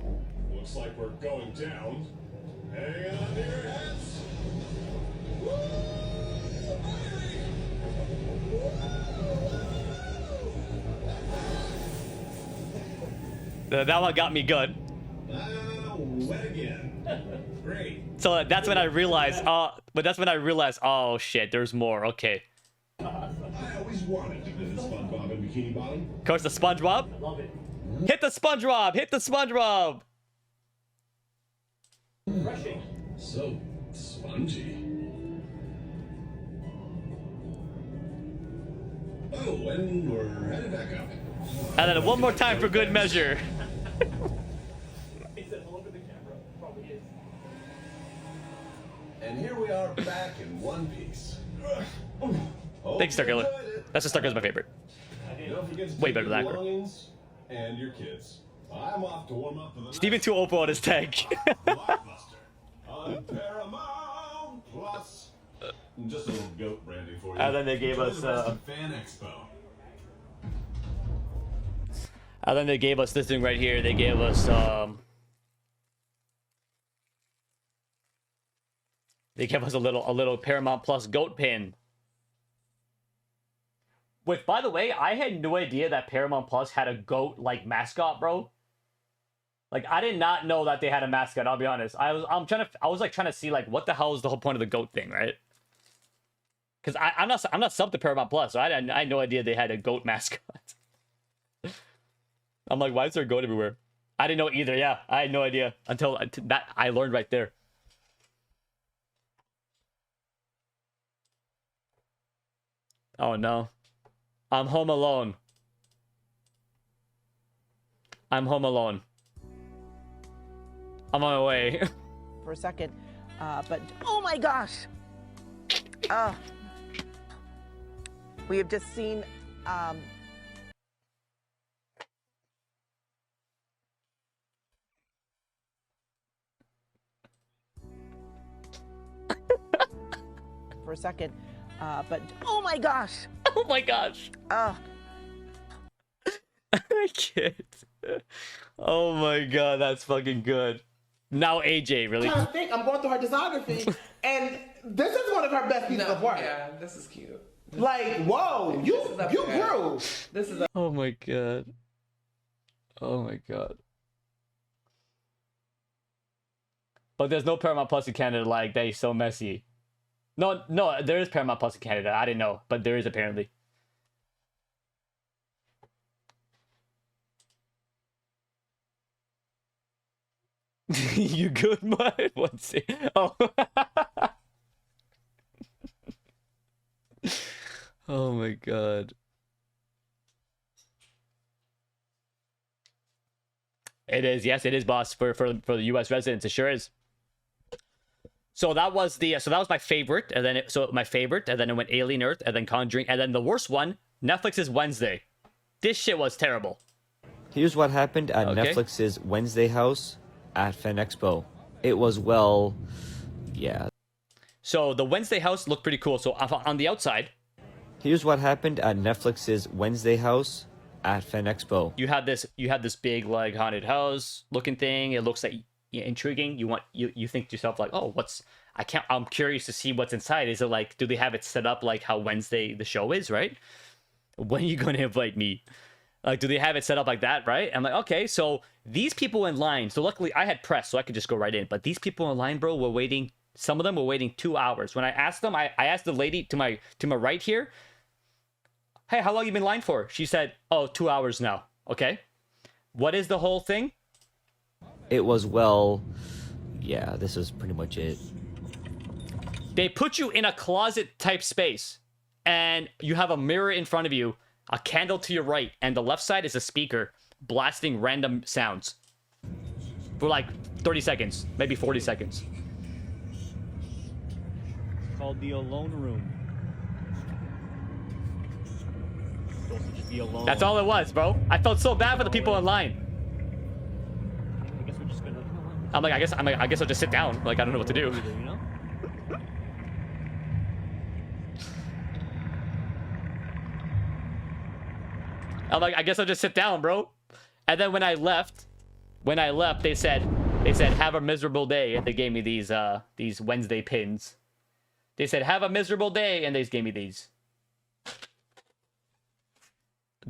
Looks like we're going down. Hang on to your hats. Woo! That one got me good. Wet again. Great. So that's when I realized, oh shit, there's more. Okay. I always wanted to visit SpongeBob and Bikini Bottom. Of course, the SpongeBob. Love it. Hit the SpongeBob. Hit the SpongeBob. Refreshing. So spongy. Oh, and we're headed back up. And then one more time for good measure. Is it all over the camera? Probably is. And here we are back in one piece. Thanks, Star Killer. That's the Star Killer's my favorite. Don't forget to Way take better your than Acro. belongings and your kids. I'm off to warm up for the Steven 2 Oppo on his tag. Blockbuster on Paramount Plus. Just a little goat branding for you. And then they gave Enjoy us, the rest of Fan Expo. And then they gave us this thing right here. They gave us a little Paramount Plus goat pin. Which, by the way, I had no idea that Paramount Plus had a goat like mascot, bro. Like, I did not know that they had a mascot. I'll be honest. I was trying to see like what the hell is the whole point of the goat thing, right? Because I'm not subbed to Paramount Plus, so I had no idea they had a goat mascot. I'm like, why is there a goat everywhere? I didn't know either. Yeah, I had no idea until that I learned right there. Oh no, I'm home alone. I'm home alone. I'm on my way. For a second, but oh my gosh! We have just seen. For a second, but oh my gosh! Oh my gosh! I can't. Oh my god, that's fucking good. Now AJ, really? I'm trying to think. I'm going through her discography, and this is one of her best pieces of work. Yeah, this is cute. Like, whoa, you grew. This is Oh my god. Oh my god. But there's no Paramount Plus in Canada. Like, they so messy. No, there is Paramount Plus in Canada. I didn't know, but there is apparently. You good, mate? What's it? Oh. Oh my god. It is, yes, it is, boss, for the US residents. It sure is. So that was my favorite, and then it went Alien Earth, and then Conjuring, and then the worst one, Netflix's Wednesday. This shit was terrible. Here's what happened at Okay. Netflix's Wednesday house at Fan Expo. It was, well, yeah. So the Wednesday house looked pretty cool. So on the outside, Here's what happened at Netflix's Wednesday house at Fan Expo. you had this big like haunted house looking thing. It looks like intriguing. You think to yourself like, oh, I'm curious to see what's inside. Is it like, do they have it set up like how Wednesday the show is, right? When are you gonna invite me? Like, do they have it set up like that, right? I'm like, okay, so these people in line. So luckily I had press, so I could just go right in. But these people in line, bro, were waiting. Some of them were waiting 2 hours. When I asked them, I asked the lady to my right here, hey, how long you been in line for? She said, oh, 2 hours now. Okay. What is the whole thing? It was, well, yeah, this is pretty much it. They put you in a closet type space, and you have a mirror in front of you, a candle to your right, and the left side is a speaker blasting random sounds for like 30 seconds, maybe 40 seconds. Called the Alone Room. Supposed to just be alone. That's all it was, bro. I felt so bad for the people in line. I guess we're just gonna. I'm like, I guess I'll just sit down. Like, I don't know what to do. You know? I'm like, I guess I'll just sit down, bro. And then when I left, they said, have a miserable day, and they gave me these Wednesday pins. They said, have a miserable day, and they just gave me these.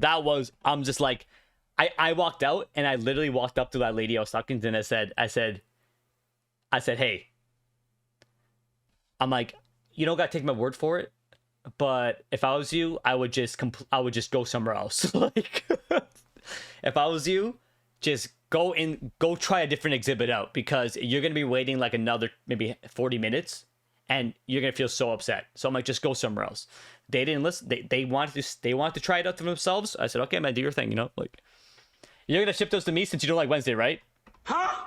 I'm just like, I walked out, and I literally walked up to that lady I was talking to, and I said, hey, I'm like, you don't gotta take my word for it, but if I was you, I would just go somewhere else. Like, if I was you, just go try a different exhibit out, because you're gonna be waiting like another maybe 40 minutes, and you're gonna feel so upset. So I'm like, just go somewhere else. They didn't listen. They wanted to try it out for themselves. I said, okay, man, do your thing. You know, like, you're gonna ship those to me since you don't like Wednesday, right? Huh?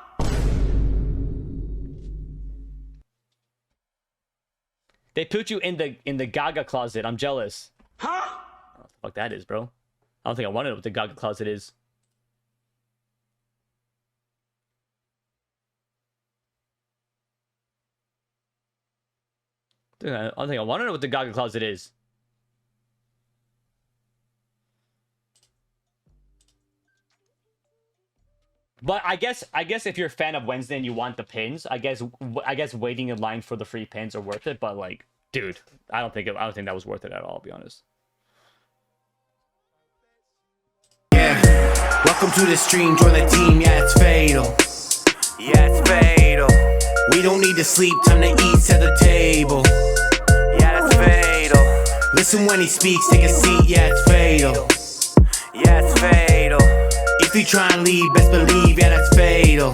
They put you in the Gaga closet. I'm jealous. Huh? What the fuck that is, bro? I don't think I want to know what the Gaga closet is. Dude, I don't think I want to know what the Gaga closet is. But I guess if you're a fan of Wednesday and you want the pins, I guess waiting in line for the free pins are worth it. But like, dude, I don't think that was worth it at all. I'll be honest. Yeah, welcome to the stream. Join the team. Yeah, it's fatal. Yeah, it's fatal. We don't need to sleep. Time to eat at the table. Yeah, that's fatal. Listen when he speaks. Take a seat. Yeah, it's fatal. Yeah, it's fatal. If you try and leave, best believe, yeah, that's fatal.